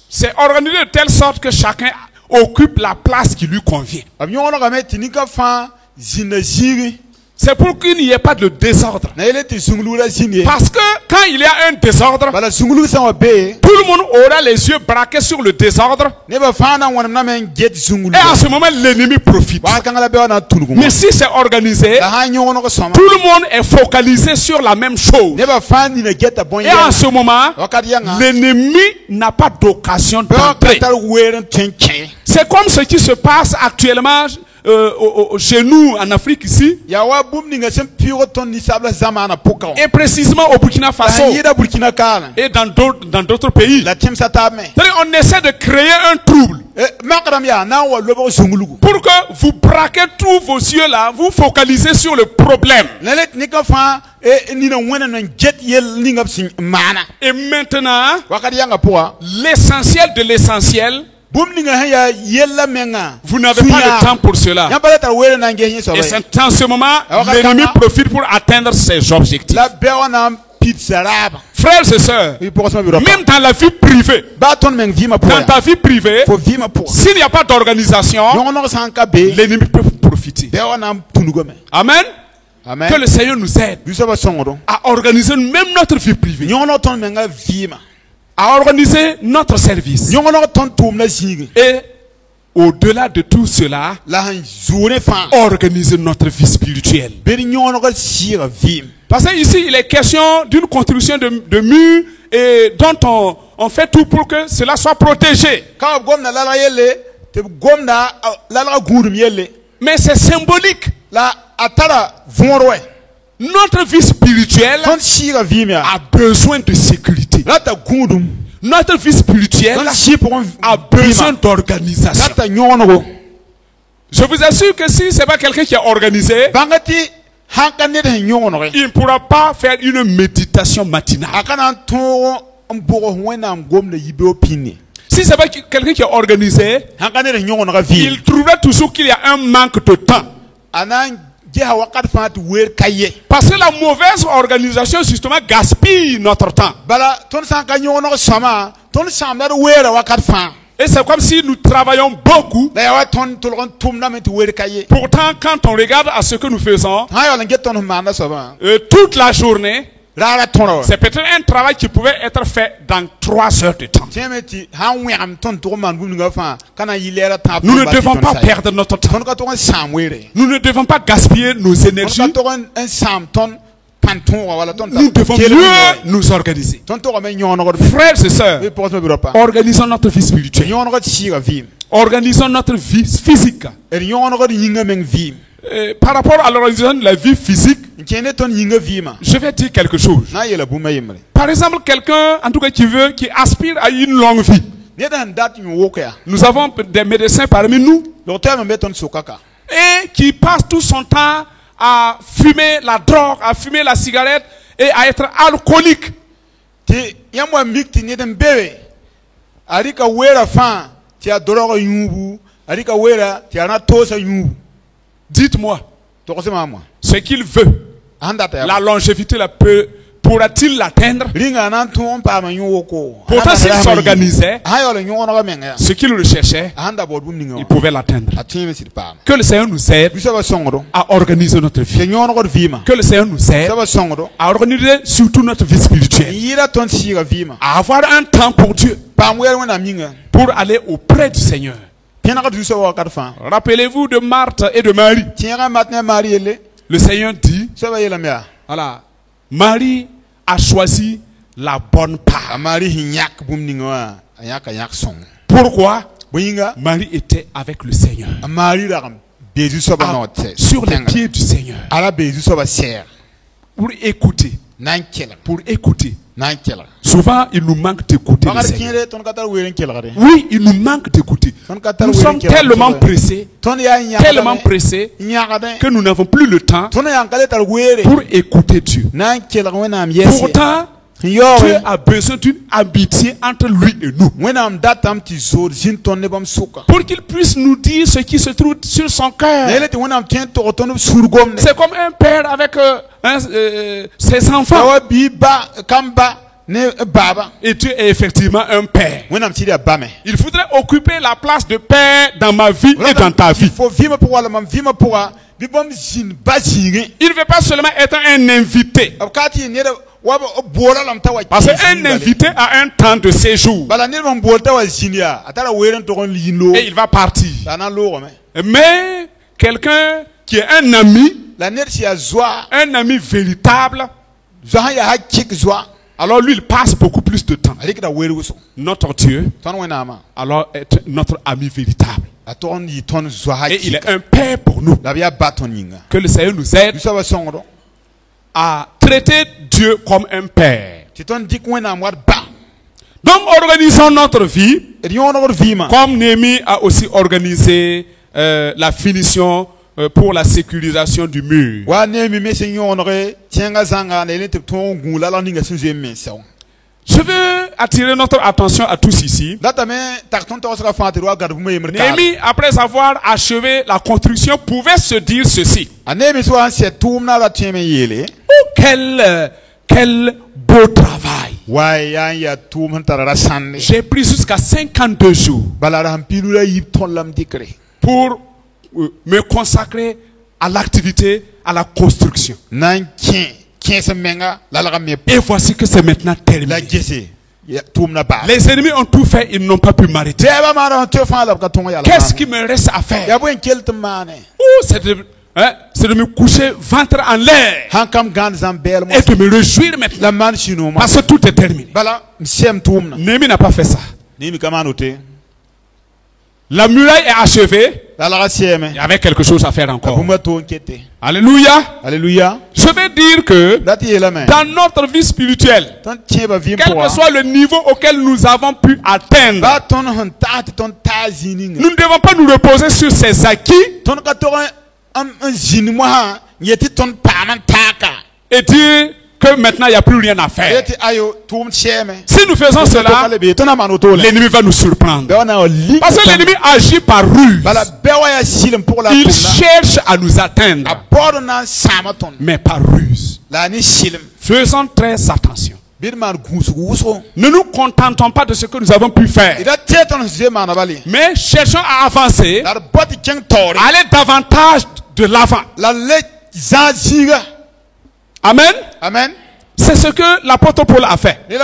c'est organisé de telle sorte que chacun occupe la place qui lui convient. C'est pour qu'il n'y ait pas de désordre. Parce que quand il y a un désordre, tout le monde aura les yeux braqués sur le désordre. Et à ce moment, l'ennemi profite. Mais si c'est organisé, tout le monde est focalisé sur la même chose. Et à ce moment, l'ennemi n'a pas d'occasion d'entrer. C'est comme ce qui se passe actuellement chez nous en Afrique ici, et précisément au Burkina Faso et dans d'autres pays. On essaie de créer un trouble pour que vous braquez tous vos yeux là, vous focalisez sur le problème. Et maintenant, l'essentiel de l'essentiel, vous n'avez pas le temps pour cela. Et c'est en ce moment, l'ennemi profite pour atteindre ses objectifs. Frères et sœurs, même dans la vie privée, dans ta vie privée, s'il n'y a pas d'organisation, l'ennemi peut profiter. Amen. Que le Seigneur nous aide à organiser même notre vie privée, à organiser notre service. Et au-delà de tout cela, organiser notre vie spirituelle. Parce qu'ici, il est question d'une construction de murs et dont on fait tout pour que cela soit protégé. Mais c'est symbolique. Notre vie spirituelle a besoin de sécurité. Notre vie spirituelle a besoin d'organisation. Je vous assure que si ce n'est pas quelqu'un qui est organisé, il ne pourra pas faire une méditation matinale. Si ce n'est pas quelqu'un qui est organisé, il trouverait toujours qu'il y a un manque de temps. Parce que la mauvaise organisation, justement, gaspille notre temps. Et c'est comme si nous travaillons beaucoup. Pourtant, quand on regarde à ce que nous faisons, toute la journée, c'est peut-être un travail qui pouvait être fait dans 3 heures de temps. Nous ne devons pas perdre notre temps. Nous ne devons pas gaspiller nos énergies. Nous devons mieux nous organiser. Frères et sœurs, organisons notre vie spirituelle. Organisons notre vie physique. Par rapport à l'organisation de la vie physique, je vais dire quelque chose. Par exemple, quelqu'un, en tout cas, qui aspire à une longue vie. Nous avons des médecins parmi nous et qui passent tout son temps à fumer la drogue, à fumer la cigarette et à être alcoolique. Dites-moi, ce qu'il veut, la longévité pourra-t-il l'atteindre? Pourtant, s'il s'organisait, ce qu'il recherchait, il pouvait l'atteindre. Que le Seigneur nous aide à organiser notre vie. Que le Seigneur nous aide à organiser surtout notre vie spirituelle. À avoir un temps pour Dieu, pour aller auprès du Seigneur. Rappelez-vous de Marthe et de Marie. Le Seigneur dit, voilà, Marie a choisi la bonne part. Pourquoi? Marie était avec le Seigneur. Sur les pieds du Seigneur. Pour écouter. Pour écouter. Souvent, il nous manque d'écouter le Seigneur. Oui, il nous manque d'écouter. Nous sommes tellement pressés que nous n'avons plus le temps pour écouter Dieu. Pourtant, Dieu a besoin d'une amitié entre lui et nous. Pour qu'il puisse nous dire ce qui se trouve sur son cœur. C'est comme un père avec ses enfants. Et Dieu est effectivement un père. Il faudrait occuper la place de père dans ma vie et dans ta vie. Il ne veut pas seulement être un invité. Parce qu'un invité a un temps de séjour. Et il va partir. Mais quelqu'un qui est un ami véritable, alors lui il passe beaucoup plus de temps. Notre Dieu, alors est notre ami véritable. Et il est un père pour nous. Que le Seigneur nous aide à traiter Dieu comme un père. Donc organisons notre vie comme Néhémie a aussi organisé la finition pour la sécurisation du mur. Je veux attirer notre attention à tous ici. Néhémie, après avoir achevé la construction, pouvait se dire ceci. Oh, quel beau travail. J'ai pris jusqu'à 52 jours pour me consacrer à l'activité, à la construction. Et voici que c'est maintenant terminé. Les ennemis ont tout fait, ils n'ont pas pu m'arrêter. Qu'est-ce qui me reste à faire? C'est de me coucher ventre en l'air et de me réjouir maintenant parce que tout est terminé. Néhémie n'a pas fait ça. La muraille est achevée. Il y avait quelque chose à faire encore. Alléluia. Alléluia. Je vais dire que dans notre vie spirituelle, quel que soit le niveau auquel nous avons pu atteindre, nous ne devons pas nous reposer sur ces acquis et dire que maintenant il n'y a plus rien à faire. Eti ayo tum cheme. Si nous faisons cela, l'ennemi va nous surprendre. Parce que l'ennemi agit par ruse. Il cherche à nous atteindre, mais par ruse. Faisons très attention. Ne nous contentons pas de ce que nous avons pu faire, mais cherchons à avancer, à aller davantage de l'avant. Amen. Amen. C'est ce que l'apôtre Paul a fait. Il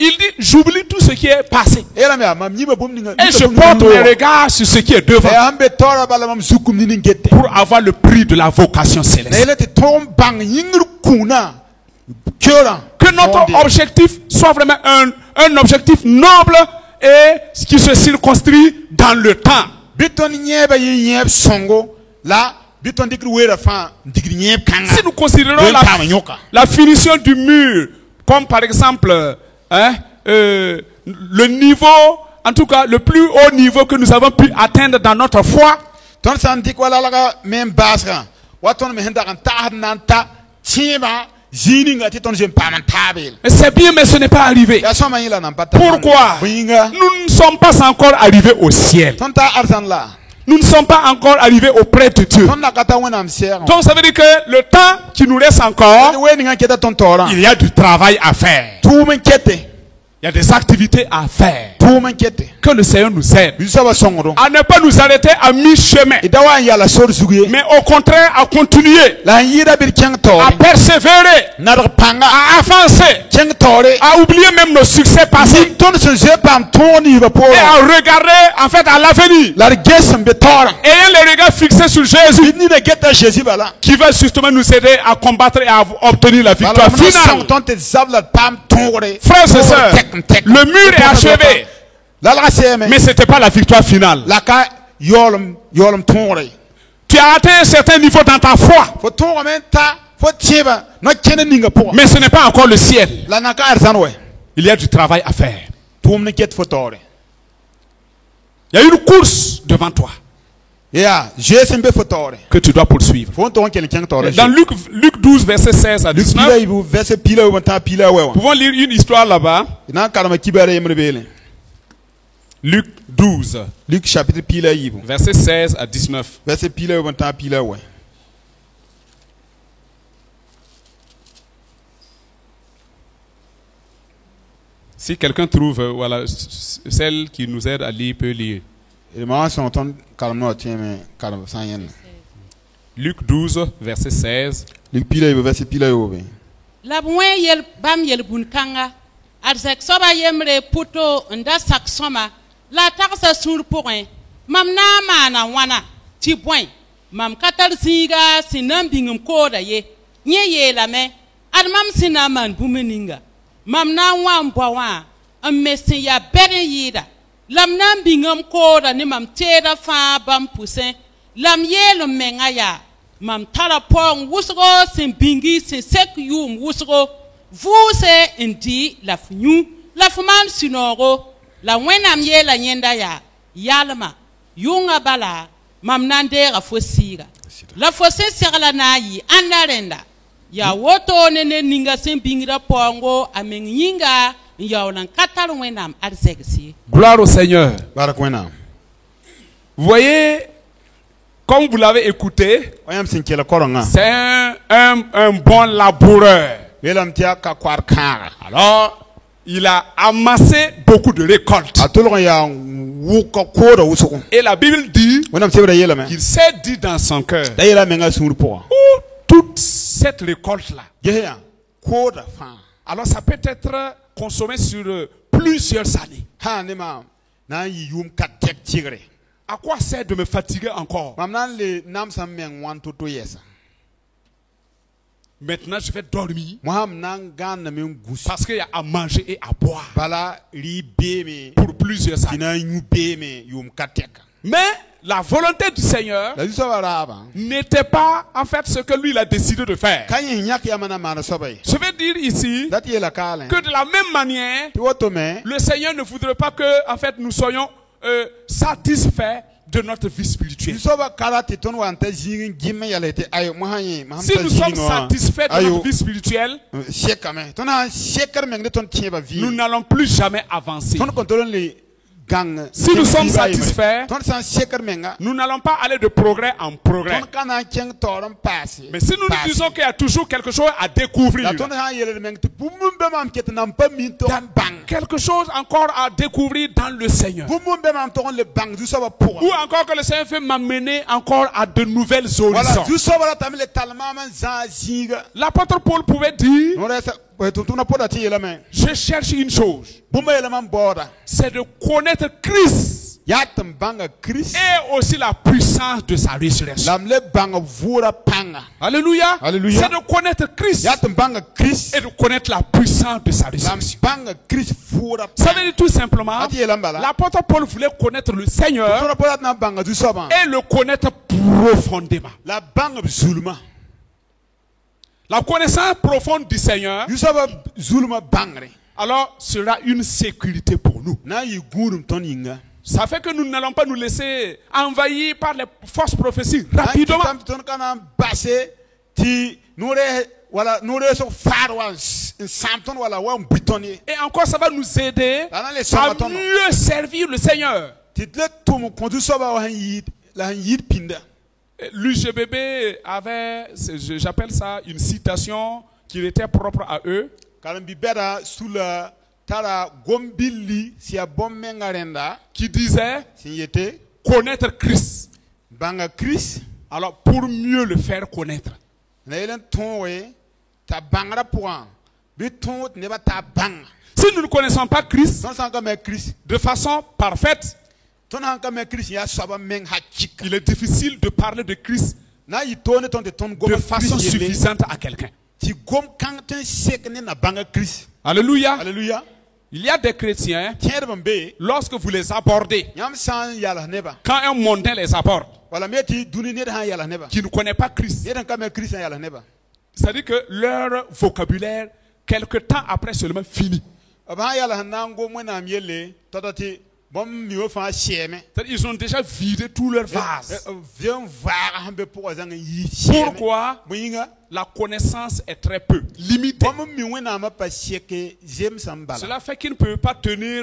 dit, j'oublie tout ce qui est passé et je porte mes regards sur ce qui est devant pour avoir le prix de la vocation céleste. Que notre objectif soit vraiment un objectif noble et qui se circonscrit dans le temps. Si nous considérons la finition du mur comme par exemple le niveau, en tout cas le plus haut niveau que nous avons pu atteindre dans notre foi, c'est bien, mais ce n'est pas arrivé. Pourquoi? Nous ne sommes pas encore arrivés au ciel. Nous ne sommes pas encore arrivés auprès de Dieu. Donc ça veut dire que le temps qui nous reste encore, il y a du travail à faire. Il y a des activités à faire. Que le Seigneur nous aide à ne pas nous arrêter à mi-chemin, mais au contraire à continuer, à persévérer, à avancer, à oublier même nos succès passés et à regarder en fait à l'avenir, ayant les regards fixés sur Jésus qui va justement nous aider à combattre et à obtenir la victoire finale. Frères et sœurs, le mur est achevé, mais ce n'était pas la victoire finale. Tu as atteint un certain niveau dans ta foi, mais ce n'est pas encore le ciel. Il y a du travail à faire. Il y a une course devant toi que tu dois poursuivre. Dans Luc 12, verset 16 à 19, nous pouvons lire une histoire là-bas. Luc 12, verset 16 à 19. Si quelqu'un trouve, voilà, celle qui nous aide à lire peut lire. Luc 12, verset 16. La bwen yel bam yel bun kanga arzek soba yemre puto nda sak soma la taksa sur point mam na mana wana ti bwen mam katar zinga sinam bingum koda ye nye ye la me ad mam sinaman bumeninga mam na wan bwa mesin ya beren yida lam nan bingum koda ni mam teda fa bam pusen lam yel menga ya mam tala pong wusgo sin bingi sin sek yum wusgo vuse indi la fnyu la fman sinoro la wenam ye la nyenda ya yalma yunga bala mam nandera fosira la fosse serla nayi andarenda ya woto nene ninga sin bingira pongo amenyinga yaolan katar wenam arsegsi. Gloire au Seigneur. Vous voyez, comme vous l'avez écouté, c'est un bon laboureur. Alors, il a amassé beaucoup de récoltes. Et la Bible dit qu'il s'est dit dans son cœur, toute cette récolte-là, alors ça peut être consommé sur plusieurs années. À quoi sert de me fatiguer encore? Maintenant, je vais dormir parce qu'il y a à manger et à boire pour plusieurs années. Mais la volonté du Seigneur n'était pas en fait ce que lui il a décidé de faire. Je veux dire ici que de la même manière, le Seigneur ne voudrait pas que en fait nous soyons satisfaits de notre vie spirituelle. So ba kala ti ton wan ta jingin gimme yale te ayo mo hanyi ma Si nous sommes satisfaits de notre vie spirituelle, shekame ton ha sheker meng de ton tie ba vie nous n'allons plus jamais avancer. ton contrôle les gang. Si nous sommes satisfaits, ton san sheker menga nous n'allons pas aller de progrès en progrès. ton kana keng toron passe. Mais si nous nous disons qu'il y a toujours quelque chose à découvrir, la ton ha yele meng te bumum be mam ket nam pa min to bang. quelque chose encore à découvrir dans le Seigneur, Bumum be mam to le bang du so ba pour. ou encore que le Seigneur veut m'amener encore à de nouvelles Voilà, horizons. du so ba tam le talma man za zinga. L'apôtre Paul pouvait dire, Non resta ton na poda ti yele men. je cherche une chose, Bumba yele man borda. c'est de connaître Christ Ya tam banga Christ. et aussi la puissance de sa résurrection. Lam le banga vura panga. Alléluia. Alléluia. C'est de connaître Christ Ya tam banga Christ. et de connaître la puissance de sa Lam résurrection. banga Christ vura Ça panga. veut dire tout simplement, Ati yele mbala. l'apôtre Paul voulait connaître le Seigneur Ton na poda na banga du so ba. et le connaître profondément. La banga zulma. La connaissance profonde du Seigneur, Du so ba zulma bangre. alors sera une sécurité pour nous. Na yi gurum ton yinga. Ça fait que nous n'allons pas nous laisser envahir par les fausses prophéties rapidement. Tam ton kana basse ti nore wala nore so farwa samton wala wa mbitoni. Et encore, ça va nous aider Là, les à sabatons. mieux servir le Seigneur. Ti le tum kondu so ba wa yid la yid pinda. L'UGBB avait, j'appelle ça une citation qui était propre à eux. Kalam bi beda sous la tara gombili si a bom mengarenda Qui disait si yete connaître Christ. banga Christ Alors, pour mieux le faire connaître. na yelen tonwe ta bangra point bi ton ne ba ta bang Si nous ne connaissons pas Christ ton san ka me Christ de façon parfaite, ton han ka me Christ ya saba meng hakik il est difficile de parler de Christ na yi tone ton de ton gom de façon Christ yele suffisante à quelqu'un. ti gom kan ten sek ne na banga Christ. Alléluia. Alléluia. Il y a des chrétiens, Tiens de bambe lorsque vous les abordez, yam san yala neba quand un mondain les aborde, wala meti duni ne han yala neba qui ne connaît pas Christ, ne ka me Christ yala neba c'est-à-dire que leur vocabulaire, quelque temps après seulement, finit. aba yala nango mo na miele totati bom mi wo fa sheme C'est-à-dire ils ont déjà vidé tout leur vase. viens voir hambe pour zang yi Pourquoi? moyinga La connaissance est très peu, limitée. bom mi wona ma pa sheke jem sambala Cela fait qu'ils ne peuvent pas tenir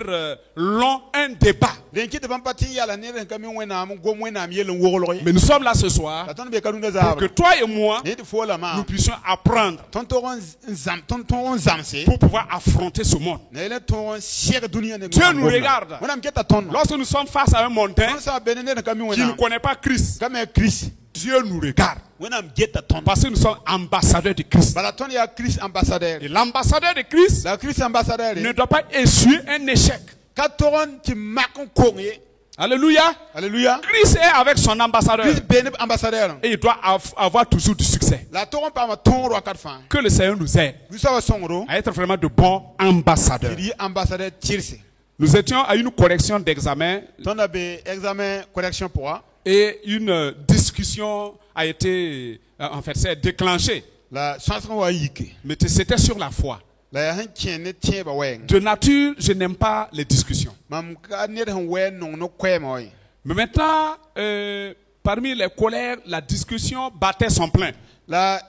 long un débat. den kite bam pati yala ne ren kam wona mo gom wona mi yele wogolo Mais nous sommes là ce soir la ton be kanu pour za que toi et moi, ne te fo la ma nous puissions apprendre ton ton zamse pour pouvoir affronter ce monde. ne le ton sheke dunia ne Dieu nous regarde. wona mketa ton Lorsque nous sommes face à un mondain ton sa benene kam qui ne wona connaît pas Christ, kam Christ Dieu nous regarde. wona mketa ton Parce que nous sommes ambassadeurs de Christ. bala ton ya Christ ambassadeur Et l'ambassadeur de Christ la Christ ambassadeur ne doit pas essuyer un échec. ka toron ti makon konye Alléluia. alléluia Christ est avec son ambassadeur. Christ ben ambassadeur Et il doit avoir toujours du succès. la toron pa ma ton ro kat fan Que le Seigneur nous aide vous savez son à être vraiment de bons ambassadeurs. dit ambassadeur tirse Nous étions à une correction d'examen ton a be examen correction pour et une discussion a été, en fait, c'est déclenchée. la chanson wa yike Mais c'était sur la foi. la han tienne tien ba wen De nature, je n'aime pas les discussions. mam ka ne han wen non no kwema oi Mais maintenant, parmi les colères, la discussion battait son plein. la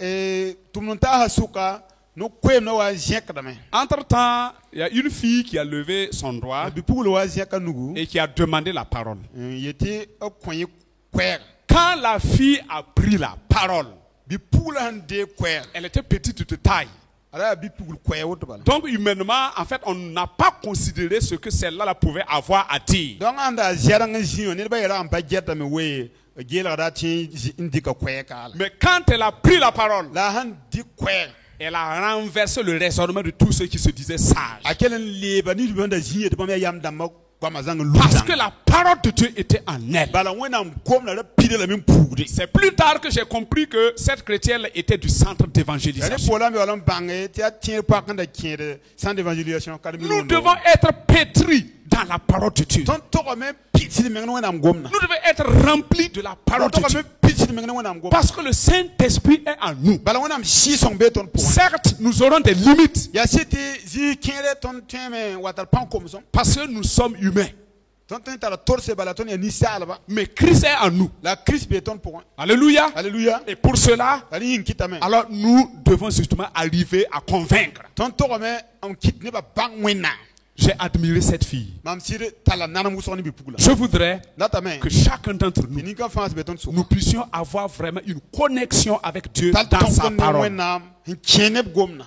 tumnunta hasuka no kwem no wa jek dame Entre-temps, il y a une fille qui a levé son doigt bi pour le wa jek nugu et qui a demandé la parole. yete akoyi kwer Quand la fille a pris la parole, bi pour la de kwer elle était petite de taille. ala bi pour kwer woto bala Donc humainement, en fait, on n'a pas considéré ce que celle-là pouvait avoir à dire. donc anda jaranga jion ne ba yara am ba jetta me we gela da ti indika kwer kala Mais quand elle a pris la parole, la han di kwer elle a renversé le raisonnement de tous ceux qui se disaient sages. akelen leba ni banda jiye de ba me yam dama kwa mazanga Parce luzang que la parole de Dieu était en elle. bala wena kom na pide la min puude C'est plus tard que j'ai compris que cette chrétienne était du centre ale d'évangélisation. pola me wala bange ti atien pa kan da kien sans d'évangélisation kad mi Nous devons être pétris dans la parole de Dieu. ton to ko me pitsi de mengno wena am gomna Nous devons être remplis de la parole to de ko me Dieu. pitsi de mengno wena am gomna Parce que le Saint-Esprit est en nous. bala wena am shi son be ton pour Certes, nous aurons des limites ya siti zi kien ton teme watal pan comme son parce que nous sommes humains. Mais Christ est en nous. La Christ béton pour un. Alléluia. Alléluia. Et pour cela, Ali yin kitame. alors nous devons justement arriver à convaincre. Ton toro me on kit ne ba bang wena. J'ai admiré cette fille. Mam sire tala nana musoni bi pugula. Je voudrais Natame. que chacun d'entre nous, Ni ka France béton so. nous puissions avoir vraiment une connexion avec Dieu Tal dans sa ton parole. wena hin cheneb gomna.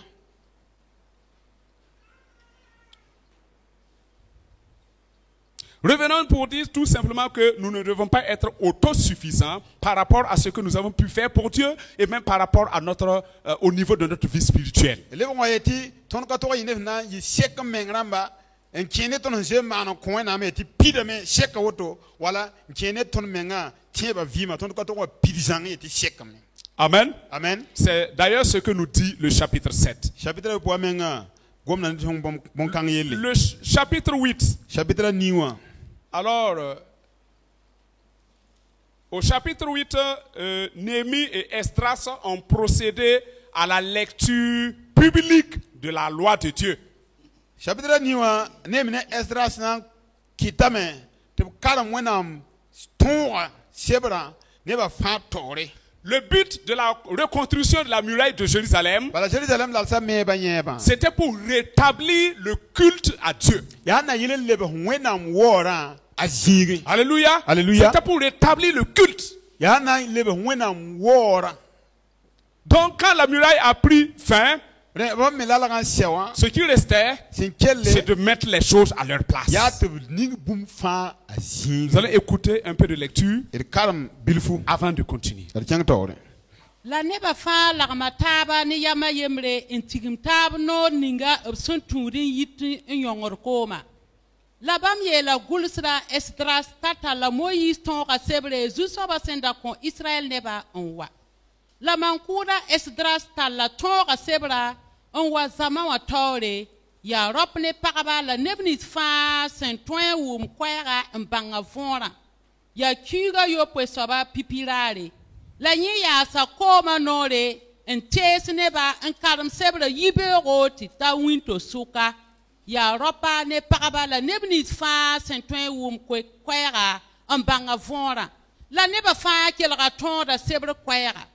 Revenons pour dire tout simplement que nous ne devons pas être autosuffisants par rapport à ce que nous avons pu faire pour Dieu et même par rapport à notre, au niveau de notre vie spirituelle. Le bon yeti ton ka to yine na yi sek mengramba en chene ton je mano ko na me ti pidame sek woto wala chene ton menga tieba vima ton ka to pidizangi ti sek me. Amen. Amen. C'est d'ailleurs ce que nous dit le chapitre 7. Chapitre po menga gomna ni bon kan yele. Le chapitre 8. Chapitre niwa. Alors, au chapitre 8, Néhémie et Esdras ont procédé à la lecture publique de la loi de Dieu. Chapitre niwa Néhémie Esdras na kitame te karam wenam tonga sebra ne ba fa tore. Le but de la reconstruction de la muraille de Jérusalem, c'était pour rétablir le culte à Dieu. Alléluia. Alléluia. C'était pour rétablir le culte. Donc quand la muraille a pris fin, ce qui restait, c'est de mettre les choses à leur place. Vous allez écouter un peu de lecture avant de continuer. La neba fa la mataba ni yama yemre intigim tab no ninga sun turin yit nyongor koma. La bam ye la gulsra Esdras tata la Moïse ton ka sebre zuso ba senda kon Israël neba onwa. La mankura Esdras tala ton ka sebra onwa zama wa tore ya rop ne paraba la nebni fa saint-toin ou mkwera mbanga vora. Ya kuga yo pwesoba pipirare. La nye ya sa koma nore en tes neba en karam sebra yibero ti ta winto suka ya ropa ne paraba la nebni fa saint-toin ou mkwera mbanga vora. La neba fa kelra tonda sebra kwera.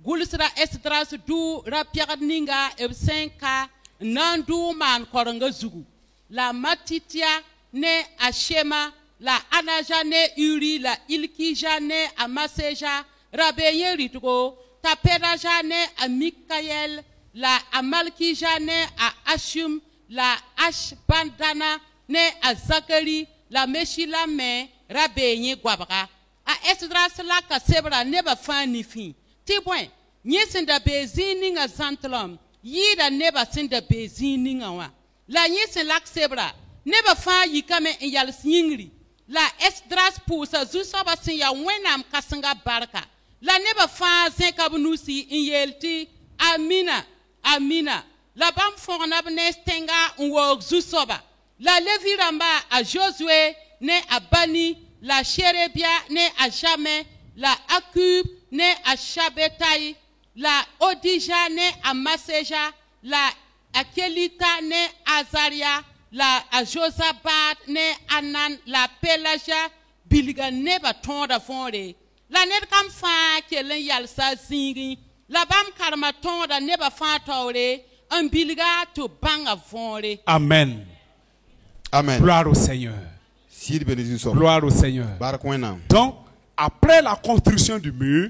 Gulsra Esdras du rapiag ninga ebsenka nandu man koranga zugu. La matitia ne Ashema, la Anaja ne Uri, la Ilkija ne Amaseja, Rabeye Ritgo, Taperaja ne a Mikael, la Amalkija ne a Ashum, la Ashbandana ne a Zakari, la Meshila me Rabeye Guabra. A Esdras la Kasebra neba fani fin. Tibwen, nyesenda bezini nga zantlom, yida neba senda bezini nga wa. La nyesen lak sebra, neba fa yikame en yal singri. La Esdras pousa zusoba sin ya wenam kasanga barka. La neba fa zenkabunusi in yelti, amina, amina. La bam fornab ne stenga unwog zusoba. La leviramba a Josué ne a Bani, la Sherebia ne a Jamais, la Akub ne a Shabetai, la Odija ne a Maseja, la Akelita ne a Zaria, la Josabat ne Anan, la Pelaja, Bilga ne ba tonda fonde. La net kam fa kelen yalsa zingi, la bam karma tonda ne ba fa tore, un bilga to banga fonde. Amen. Amen. Gloire au Seigneur. Gloire au Seigneur. Donc, après la construction du mur,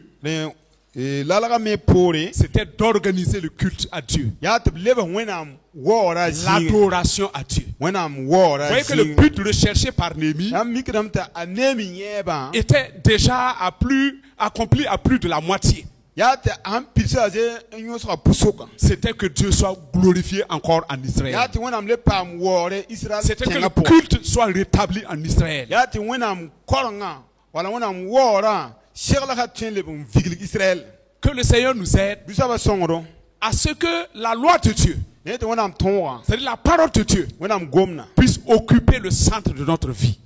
c'était d'organiser le culte à Dieu. L'adoration à Dieu. Vous voyez que le but recherché par Néhémie était déjà accompli à plus de la moitié. C'était que Dieu soit glorifié encore en Israël. C'était que le culte soit rétabli en Israël. Que le Seigneur nous aide à ce que la loi de Dieu, c'est-à-dire la parole de Dieu, puisse occuper le centre de notre vie.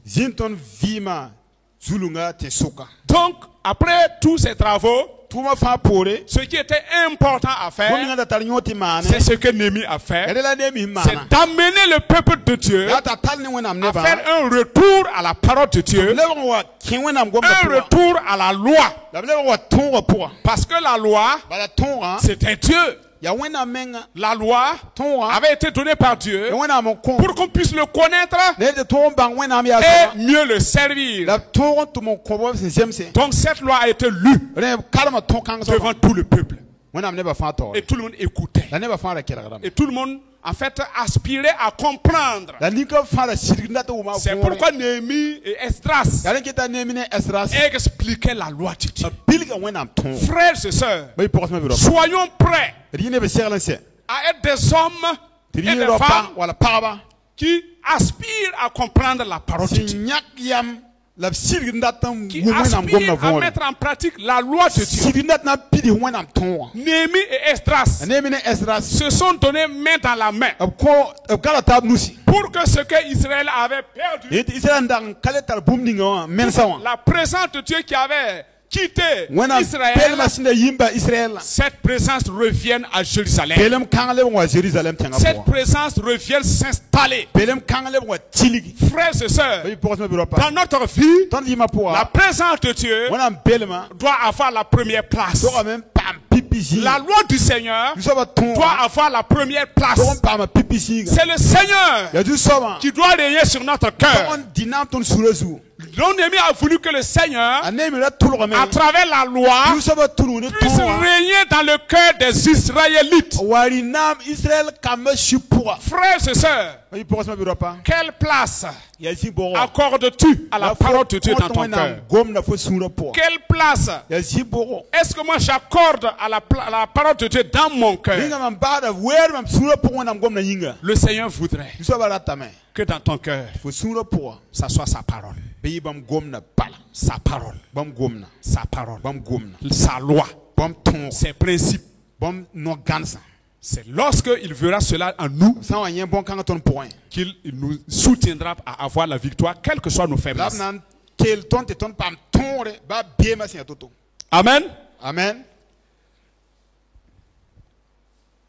Donc, après tous ces travaux, tuma fa pore Ce qui était important à ko faire, minga da tar nyoti mane c'est ce que Néhémie a fait. edela ne mi C'est mana d'amener le peuple de Dieu ya ta tal ni wenam ne à ba faire un retour à la parole de Dieu, le wa kin wenam gomna un pour retour à la loi. la le wa ton pour Parce que la loi, bala ton c'était Dieu. ya wenam menga La loi ton avait été donnée par Dieu ya wenam kon pour qu'on puisse le connaître ne de ton bang wenam ya et sa mieux le servir. la ton to mon ko bo se Donc cette loi a été lue re kalma ton kan so devant tout le peuple. wenam ne ba fa to Et tout le monde écoutait. la ne ba fa la kera gram Et tout le monde, en fait, aspirait à comprendre. la ni ko fa la sirginda to ma C'est pourquoi Néhémie et Esdras ya kita ne mine esras expliquaient la loi de Dieu. bilga wenam ton Frères et sœurs, bay pokos ma biro soyons prêts rine be serlan se à être des hommes et Tiri des ropa femmes wala paraba qui aspirent à comprendre la parole de si Dieu, nyak yam la sirginda tam qui wenam gomna aspirent à vore mettre en pratique la loi de Dieu. sirginda na pidi wenam ton Néhémie et Esdras ne mine esras se sont donnés main dans la main ko kala tab nusi pour que ce que Israël avait perdu, et Israël ndang kale tar bumdinga men sawa la présence de Dieu qui avait quitté wenam pel Israël, masina yimba Israël cette présence revienne à Jérusalem. pelem kangale wa Jérusalem tanga Cette po présence revienne s'installer. pelem kangale wa tiligi Frères et sœurs, bay pokos ma biro pa dans notre vie, ton yima po la présence de Dieu wenam pelma doit avoir la première place. to même pam pipisi La loi du Seigneur so ba ton doit avoir la première place. to pam pipisi C'est le Seigneur ya du soba qui doit régner sur notre cœur. on dinam ton surazu Donc Néhémie a voulu que le Seigneur, anemi la tulgo me à travers la loi, du soba tulu ne puisse ton régner dans le cœur des Israélites. wari nam Israël kama shipura Frères et sœurs, bay pokos ma biro pa quelle place ya si bo accordes-tu à la parole de Dieu dans ton cœur? gomna fo sura po Quelle place ya si bo est-ce que moi j'accorde à la parole de Dieu dans mon cœur? ninga man bada wer mam sura po wenam gomna yinga Le Seigneur voudrait du soba ratame que dans ton cœur, fo sura po ça soit sa parole. bay bam gomna pala Sa parole. bam gomna Sa parole. bam gomna Sa loi. bam ton Ses principes. bam no gansa C'est lorsque il verra cela en nous sa wa yen bon kan ton point qu'il nous soutiendra à avoir la victoire, quelles que soient nos lab faiblesses. nan tel ton te ton pam tonre ba be ma sin toto Amen. amen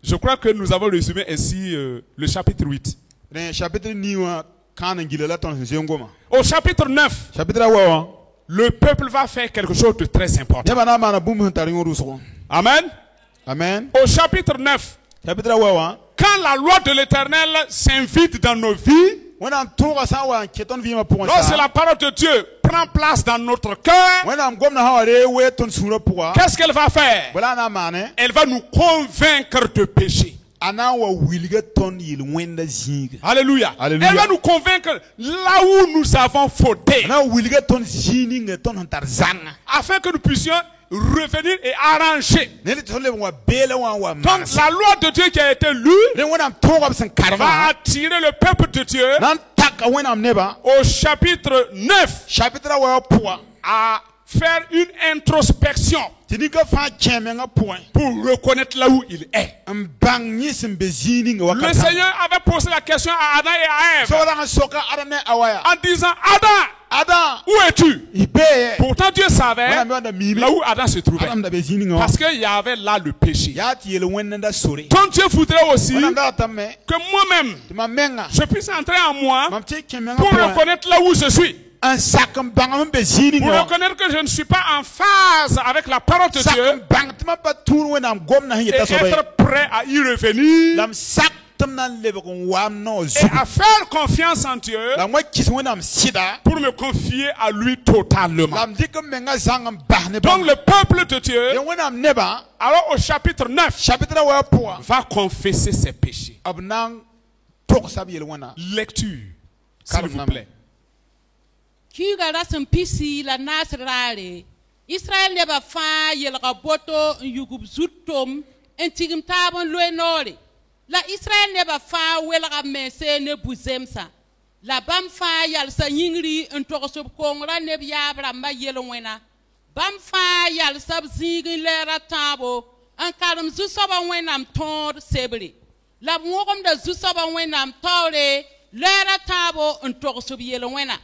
Je crois que nous avons résumé ainsi le chapitre 8. le chapitre ni wa kan ngile la ton se ngoma Au chapitre 9, chapitre wa le peuple va faire quelque chose de très important. ne bana mana bum tar yoru so Amen. amen Au chapitre 9, chapitre wa quand la loi de l'Éternel s'invite dans nos vies, wenam tonga sa wa keton vi ma point lorsque la parole de Dieu prend place dans notre cœur, wenam gomna haware we ton sura po qu'est-ce qu'elle va faire? wala na mane Elle va nous convaincre de péché. ana wa wilga ton yil wenda zinga Alléluia. Alléluia. Elle va nous convaincre là où nous avons fauté, ana wilga ton zini nga ton tar zanga afin que nous puissions revenir et arranger. ne ton le wa bela wa Donc la loi de Dieu qui a été lue le wenam tonga sen va karma attirer le peuple de Dieu nan taka wenam neba au chapitre 9 chapitre wa po à faire une introspection tinika fa kemenga point pour reconnaître là où il est. mbang ni sim bezini nga Le wakata Seigneur avait posé la question à Adam et à Ève so la soka arane awaya en disant, Adam, ada où es-tu? ibe Pourtant Dieu savait wenam wanda mimi là où Adam se trouvait. adam da bezini nga Parce qu'il y avait là le péché. ya ti yele wenda sore Donc Dieu voudrait aussi wenam da tamme que moi-même, ma menga je puisse entrer en moi mam ti kemenga pour point reconnaître là où je suis. un sac bang bezini Pour nga reconnaître que je ne suis pas en phase avec la parole de sac Dieu bang tma pa tour wenam gomna et hita so bay être prêt à y revenir lam sac tam nan lebe kon wam no zu et à faire confiance en Dieu la moi kis wenam sida pour me confier à lui totalement. lam dik menga zangam bahne Donc le peuple de et Dieu, wenam neba alors au chapitre 9, chapitre wa po va confesser ses péchés. abnang tok sab yel wana Lecture, s'il vous plaît. Kyuga rasem pisi la nasrare. Israël ne ba fa yelga boto yugub zutom en tigim tabon loenore. La Israël ne ba fa welga mese ne buzemsa. La bam fa yal sa yingri en torosob kongra ne biabra ma yelwena. Bam fa yal sab zigi lera tabo. En kalm zusoba wenam tor sebri. La mwogom da zusoba wenam tore lera tabo en torosob yelwena.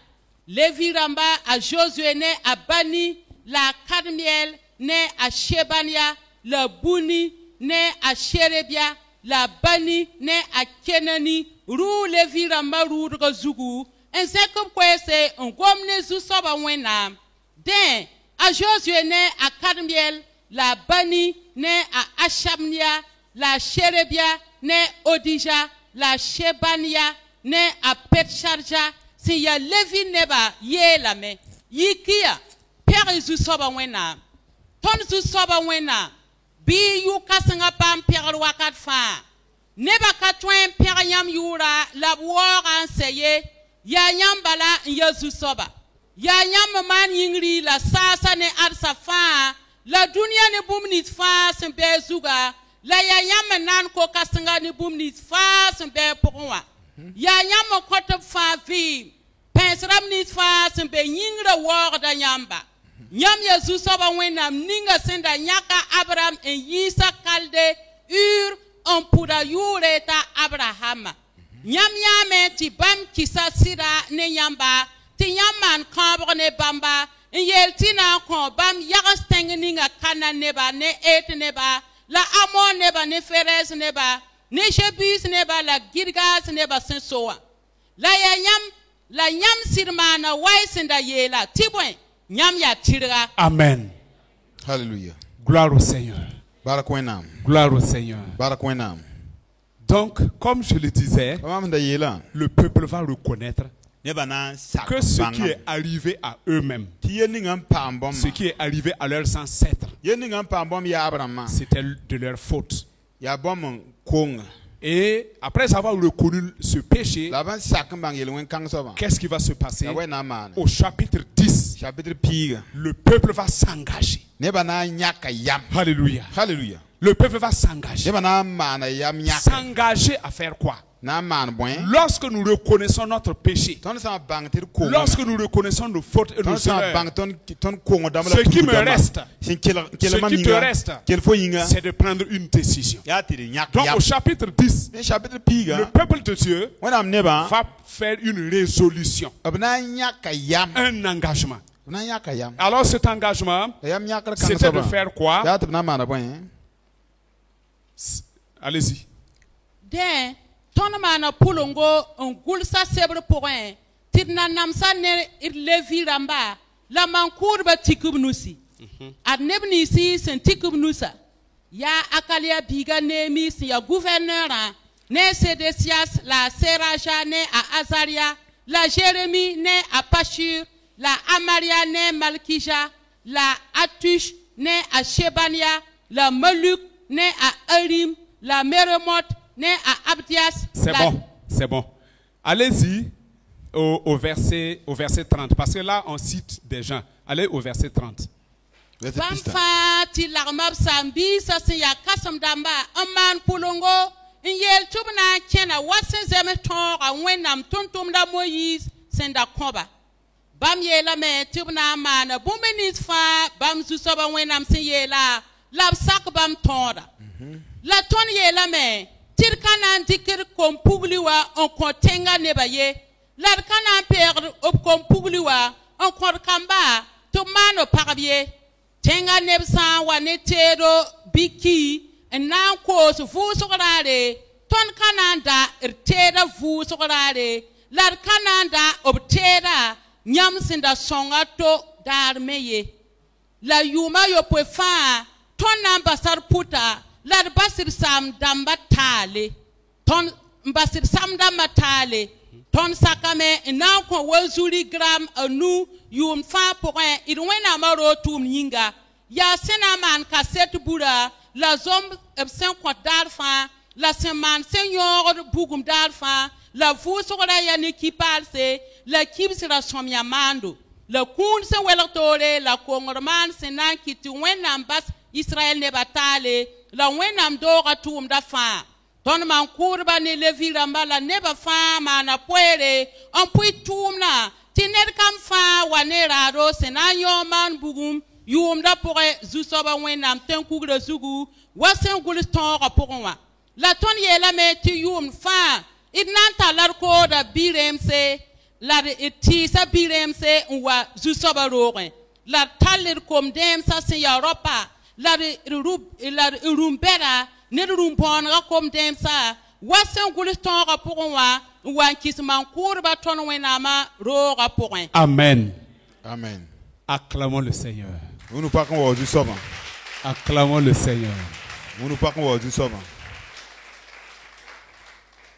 Lévi ramba à Josué né à Bani, la Carmiel, ne a Shebania, la Buni, ne a Sherebia, la Bani, ne a Kenani, Rou Levi Ramba Roudre Zugu, en Zekob Kwese, un Gomne Zusoba Wenam. Den, a Josué ne a Kadmiel, la Bani, ne a Ashamnia, la Sherebia, ne Odija, la Shebania, ne a Petcharja, si ya Levi neba ye la me, yikia, Père Zusoba Wenam. Ton Zusoba Wenam. Bi yu kasanga pam Père Wakat fa. Neba katwen Père Yam Yura, la boire anseye, ya Yam bala ya Zusoba. Ya Yam man yingri la sasa ne arsa fa, la dunia ne bumnit fa sembe zuga, la ya Yam nan ko kasanga ne bumnit fa sembe pourwa. Ya Yam kote fa vi, pensram nit fa sembe yingra war da Yamba. Nyam ya Zusoba Wenam ninga senda nyaka Abraham en Yisa kalde ur on puda yure ta Abraham. Nyam yame ti bam kisa sida ne Yamba ti yaman kambre ne bamba en yel tina kon bam yagas ninga kana neba ne et neba la amon neba ne feres neba ne jebus neba la girgas neba sensoa. La yam sirmana wai senda yela tibwen. Amen. Hallelujah. Gloire au Seigneur. Barakwenam. Gloire au Seigneur. Barakwenam. Donc, comme je le disais, le peuple va reconnaître que ce qui est arrivé à eux-mêmes, ce qui est arrivé à leurs ancêtres, c'était de leur faute. Et après avoir reconnu ce péché, qu'est-ce qui va se passer? Au chapitre 10, le peuple va s'engager. Alléluia. Hallelujah. Le peuple va s'engager. S'engager à faire quoi? Lorsque nous reconnaissons notre péché, lorsque nous reconnaissons nos fautes et nos erreurs, ce qui me reste, ce qui te reste, c'est de prendre une décision. Donc au chapitre 10, le peuple de Dieu va faire une résolution, un engagement. Alors cet engagement, c'était de faire quoi? Allez-y. Ton mana pulongo on gulsa sebre point tidna namsa ne levi ramba la mankurba tikubnusi adnebni si sen tikubnusa ya akalia biga nemi si ya gouverneur ne Sédécias la Seraja ne a Azaria la Jérémie ne a Pashur la Amaria ne Malkija la Atush ne a Shebania la Maluk ne a Arim la Meremot ne à Abdias. C'est bon. Allez-y au verset 30. Parce que là, on cite des gens. Allez au verset 30. Bamfa ti larmab sambi sa se ya kasam damba aman pulongo yel tubna kena wasen zeme tora wenam tuntum da Moïse senda koba. Bam yela me tubna mana bumenit fa bam Zusoba wenam sen yela lab sak bam tora. La ton yela me Tirkanan dikir kompugliwa on kontenga nebaye. Larkanan perdre op kompugliwa on korkamba to mano parabie. Tenga nebsan wanetero biki en nan kos vusograre. Ton kananda ertera vusograre. Larkananda obtera nyamsinda songato darmeye. La yuma yo poefa ton ambasar puta. La basir sam damba tale ton basir sam damba tale ton sakame na ko wazuri gram anu yum fa point irwena maro tum yinga ya senaman kaset bura la zom ebsen ko darfa la seman seigneur bugum darfa la fusora ya ne kipalse la kibsira somya mando la kun se welatore la kongorman senan kiti wena ambas Israël ne batale la wenam dora tum da fa ton man kurba ne levi ramba la neba fa mana puere on pui tumna tiner kam fa wanera ro senayo man bugum yum da pore Zusoba wenam ten kugre zugu wasen guliston raporwa la ton yela me ti yum fa idnanta lar ko da biremse la ti sa biremse wa Zusoba roren la talir kom dem sa sin ya ropa la rumbera ne rumbon ga kom dem sa wasen guliston ga pour wa kisman courba ton wenama ro ga pour. Amen. Amen. Acclamons le Seigneur. Nous nous parlons aujourd'hui souvent. Acclamons le Seigneur. Nous nous parlons aujourd'hui souvent.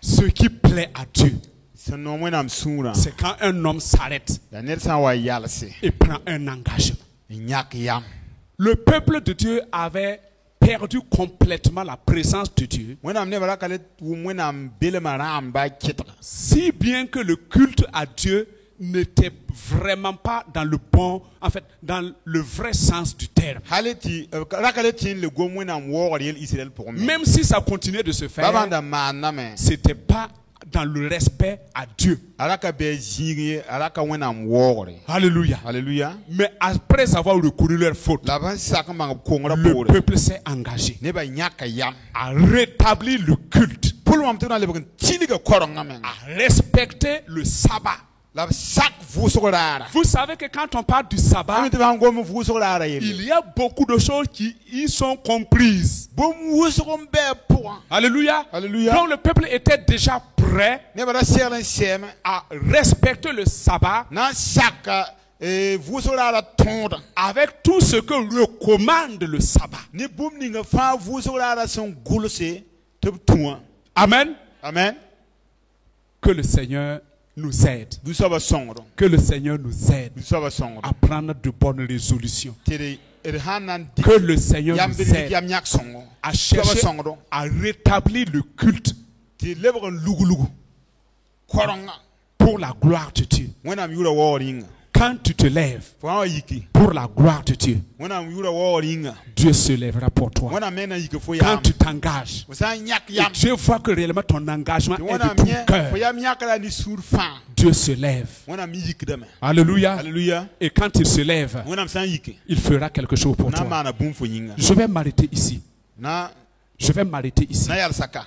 Ce qui plaît à Dieu, c'est quand un homme s'arrête et prend un engagement. Le peuple de Dieu avait perdu complètement la présence de Dieu, si bien que le culte à Dieu n'était vraiment pas dans le bon, en fait, dans le vrai sens du terme. Même si ça continuait de se faire, c'était pas dans le respect à Dieu. Alléluia. Alléluia. Mais après avoir recouru leur faute, le peuple s'est engagé à rétablir le culte, à respecter le sabbat. Vous savez que quand on parle du sabbat, il y a beaucoup de choses qui y sont comprises. Alléluia. Alléluia. Donc le peuple était déjà prêt à respecter le sabbat avec tout ce que recommande le sabbat. Amen. Amen. Que le Seigneur nous aide. Que le Seigneur nous aide à prendre de bonnes résolutions. Que le Seigneur nous aide à chercher à rétablir le culte pour la gloire de Dieu. Quand tu te lèves pour la gloire de Dieu, Dieu se lèvera pour toi. Quand tu t'engages, et Dieu voit que réellement ton engagement est de tout cœur, Dieu se lève. Alléluia. Alléluia. Et quand il se lève, il fera quelque chose pour toi. Je vais m'arrêter ici. Je vais m'arrêter ici.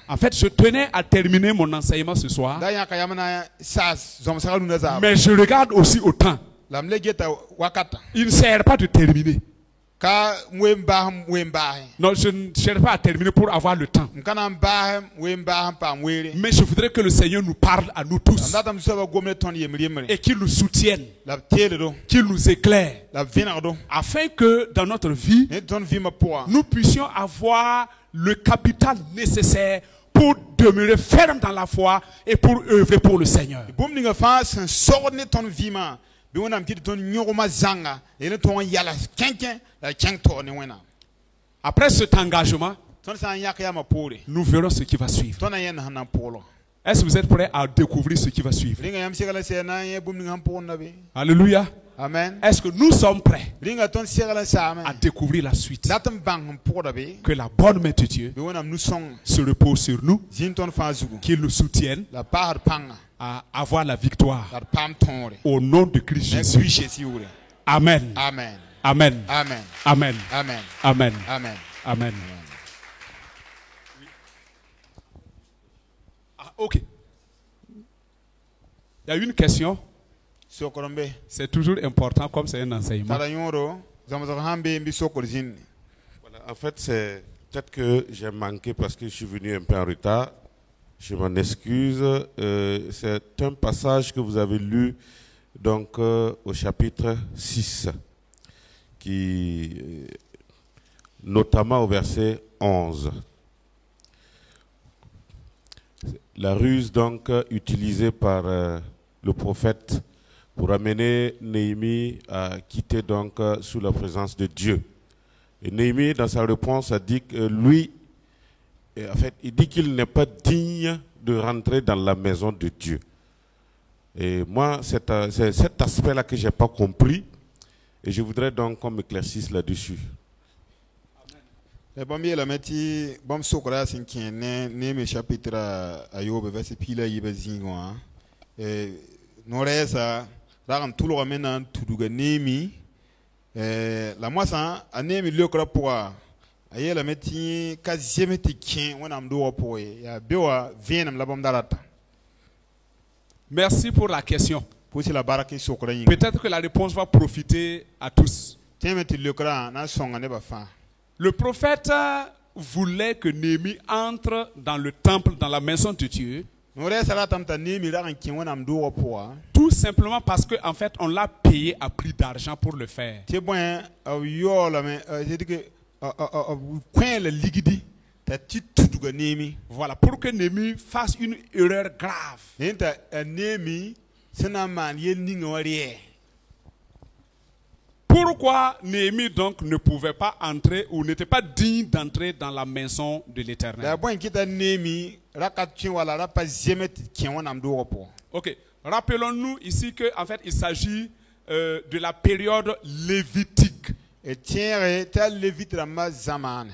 En fait, je tenais à terminer mon enseignement ce soir, mais je regarde aussi au temps. Il ne sert pas de terminer. Non, je ne cherche pas à terminer pour avoir le temps. Mais je voudrais que le Seigneur nous parle à nous tous et qu'il nous soutienne, qu'il nous éclaire, afin que dans notre vie, nous puissions avoir le capital nécessaire pour demeurer ferme dans la foi et pour œuvrer pour le Seigneur. Après cet engagement, nous verrons ce qui va suivre. Est-ce que vous êtes prêts à découvrir ce qui va suivre? Alléluia. Amen. Est-ce que nous sommes prêts à découvrir la suite? Que la bonne main de Dieu se repose sur nous, qu'il nous soutienne à avoir la victoire au nom de Christ Jésus. Amen. Amen. Amen. Amen. Amen. Amen. Amen. Amen. Amen. Ah, ok. Il y a une question. C'est toujours important comme c'est un enseignement. Voilà, en fait, c'est peut-être que j'ai manqué parce que je suis venu un peu en retard. Je m'en excuse. C'est un passage que vous avez lu donc, au chapitre 6, qui, notamment au verset 11. La ruse donc utilisée par le prophète pour amener Néhémie à quitter donc sous la présence de Dieu. Et Néhémie, dans sa réponse, a dit que lui, en fait, il dit qu'il n'est pas digne de rentrer dans la maison de Dieu. Et moi, c'est cet aspect-là que je n'ai pas compris. Et je voudrais donc qu'on m'éclaircisse là-dessus. La moisson a némi le crapoa. Aye la meti kazimeti kien on am do poe ya bewa vienam la bom dalata. Merci pour la question. pusi la baraki sokra yin Peut-être que la réponse va profiter à tous. temeti lekra na songa ne ba fa Le prophète voulait que Néhémie entre dans le temple, dans la maison de Dieu, no re sara tam ta ne mi ra kan kin wona mdo wo poa tout simplement parce que en fait on l'a payé à prix d'argent pour le faire. te bon yo la me c'est que coin le ligidi ta ti tuduga nemi Voilà, pour que Néhémie fasse une erreur grave. nta nemi sena man ye ninga wari Pourquoi Néhémie donc ne pouvait pas entrer ou n'était pas digne d'entrer dans la maison de da l'Éternel? bon kita nemi rakat tin wala rapa jemet kin wona mdo wo poa Ok, rappelons-nous ici que en fait il s'agit de la période lévitique. et tiere ta levitra ma zaman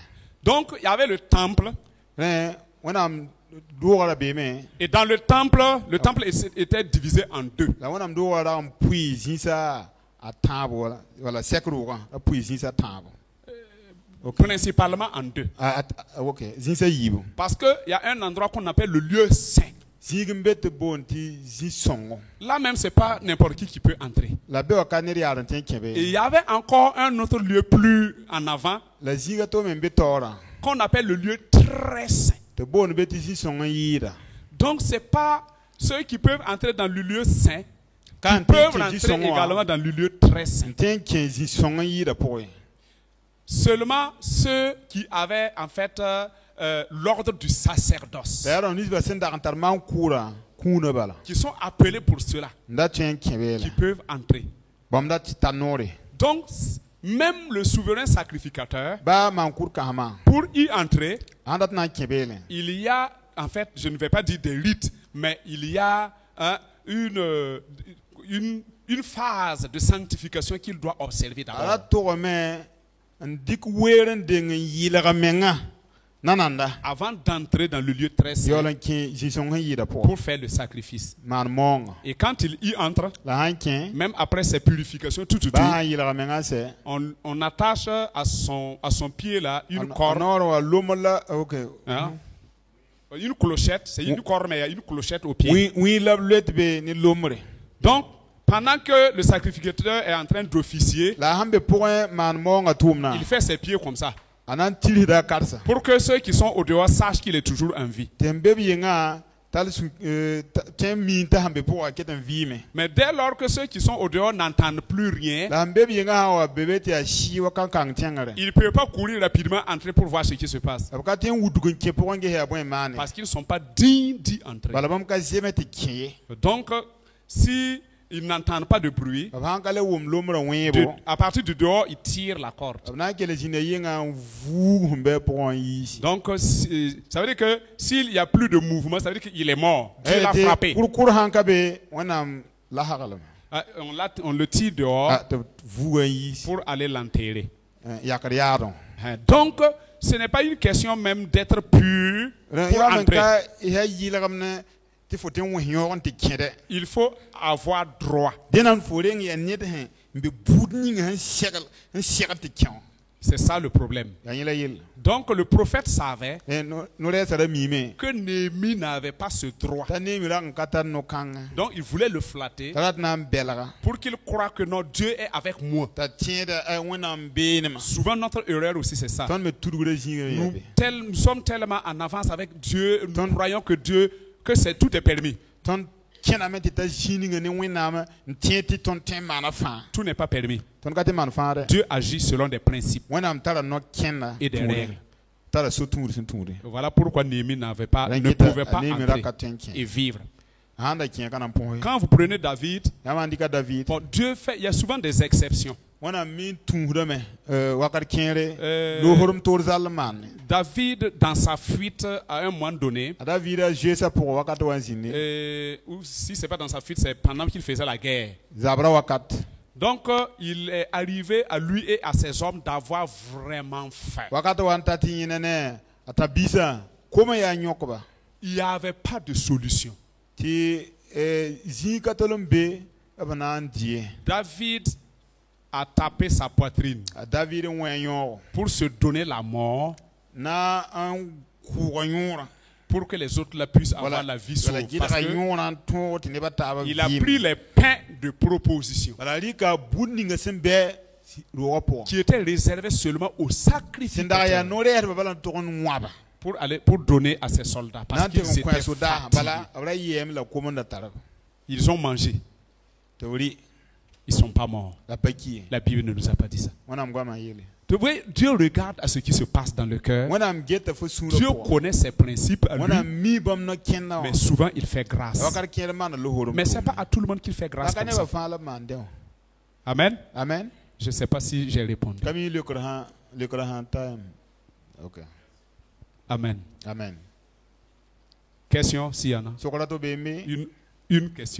Donc il y avait le temple wona do wala be me et dans le temple était divisé en deux. la wona mdo wala am pui zinsa a tabo wala sekru ko a pui zinsa tabo Principalement en deux. ok zinsa yibo Parce qu'il y a un endroit qu'on appelle le lieu saint. zigimbet bonti zisongo Là même, ce n'est pas n'importe qui peut entrer. la be ka ne yaran ten Et kebe il y avait encore un autre lieu plus en avant la ziga to men betora qu'on appelle le lieu très saint. te bon beti zisongo yira Donc ce n'est pas ceux qui peuvent entrer dans le lieu saint kan qui peuvent ten entrer zisongo également dans le lieu très saint. ten ken zisongo yira poe Seulement ceux qui avaient en fait l'ordre du sacerdoce, d'ailleurs ni ba sen da antar man kura kuna bala qui sont appelés pour cela, nda ten kebe qui peuvent entrer. bam da tanore Donc même le souverain sacrificateur, ba man kur kama pour y entrer, andat na kebe il y a, en fait, je ne vais pas dire des rites, mais il y a une phase de sanctification qu'il doit observer ala d'abord. to me ndik weren de yila menga nananda Avant d'entrer dans le lieu très saint yolan kin zisongo yira po pour faire le sacrifice. man monga Et quand il y entre, la hankin même après ses purifications, tout, ba yila menga se on attache à son pied là une corde, nor wa lomola ok hein, une clochette, c'est une corde, mais il y a une clochette au pied. oui la let be ni lomre Donc, pendant que le sacrificateur est en train d'officier, la hambe point man monga tumna il fait ses pieds comme ça. anan tili da karsa Pour que ceux qui sont au dehors sachent qu'il est toujours en vie. tembe yenga tal su tem min ta hambe po aketan vime Mais dès lors que ceux qui sont au dehors n'entendent plus rien, la hambe yenga wa bebeti a shi wa kan tiangare ils ne peuvent pas courir rapidement entrer pour voir ce qui se passe. abakaten wudugun ke po nge ya bon mane Parce qu'ils ne sont pas dignes d'y entrer. balabam ka zemeti kiye Donc, si ils n'entendent pas de bruit, babankale wum lomra webo à partir du dehors, ils tirent la corde. abna kele jine yenga vu humbe po yi Donc, ça veut dire que s'il n'y a plus de mouvement, ça veut dire qu'il est mort. Dieu l'a frappé. kur hankabe wanam la hagalam On le tire dehors te vu yi pour aller l'enterrer. yakar yadon Donc, ce n'est pas une question même d'être pur pour entrer. ya yilagamne te foten wo hyon te kede Il faut avoir droit. denan foreng ya net he mbe budni nga shegal te kyan C'est ça le problème. ya yila yil Donc, le prophète savait no re sara mime que Néhémie n'avait pas ce droit. ta ne mi ran katan no kanga Donc, il voulait le flatter tarat na belaga pour qu'il croie que non, Dieu est avec moi. ta tienda wonam benema Souvent, notre erreur aussi, c'est ça. ton me tudugure jinga Nous sommes tellement en avance avec Dieu, nous croyons que tout est permis. ton kena me ta jininga ne wenama ntieti ton tem mana fa Tout n'est pas permis. ton kate man fa re Dieu agit selon des principes wenam tara no kena et des règles. tara so tumur sin tumure Voilà pourquoi Néhémie ne pouvait pas entrer et vivre. handa kien kana pon Quand vous prenez David, yamandika David bon, il y a souvent des exceptions. wana min tumure me wakar kienre lo horum tor zalman David, dans sa fuite, à un moment donné, David a joué ça pour wakat wanzini ou si ce n'est pas dans sa fuite, c'est pendant qu'il faisait la guerre. zabra wakat Donc, il est arrivé à lui et à ses hommes d'avoir vraiment faim. wakat wan tati ne atabisa koma ya nyokoba Il n'y avait pas de solution. ti zi katolom be abana die David a tapé sa poitrine David wenyo pour se donner la mort, na an kuwanyura pour que les autres là puissent avoir la vie sauve. Parce que il a pris les pains de proposition qui étaient réservés seulement aux sacrificateurs pour donner à ses soldats. Parce qu'ils étaient fatigués. Ils ont mangé. Ils ne sont pas morts. La Bible ne nous a pas dit ça. Dieu regarde à ce qui se passe dans le cœur. Dieu connaît ses principes à lui, mais souvent il fait grâce. Mais ce n'est pas à tout le monde qu'il fait grâce comme ça. Amen. Amen. Je ne sais pas si j'ai répondu. Amen. Amen. Question, s'il y en a. Une question.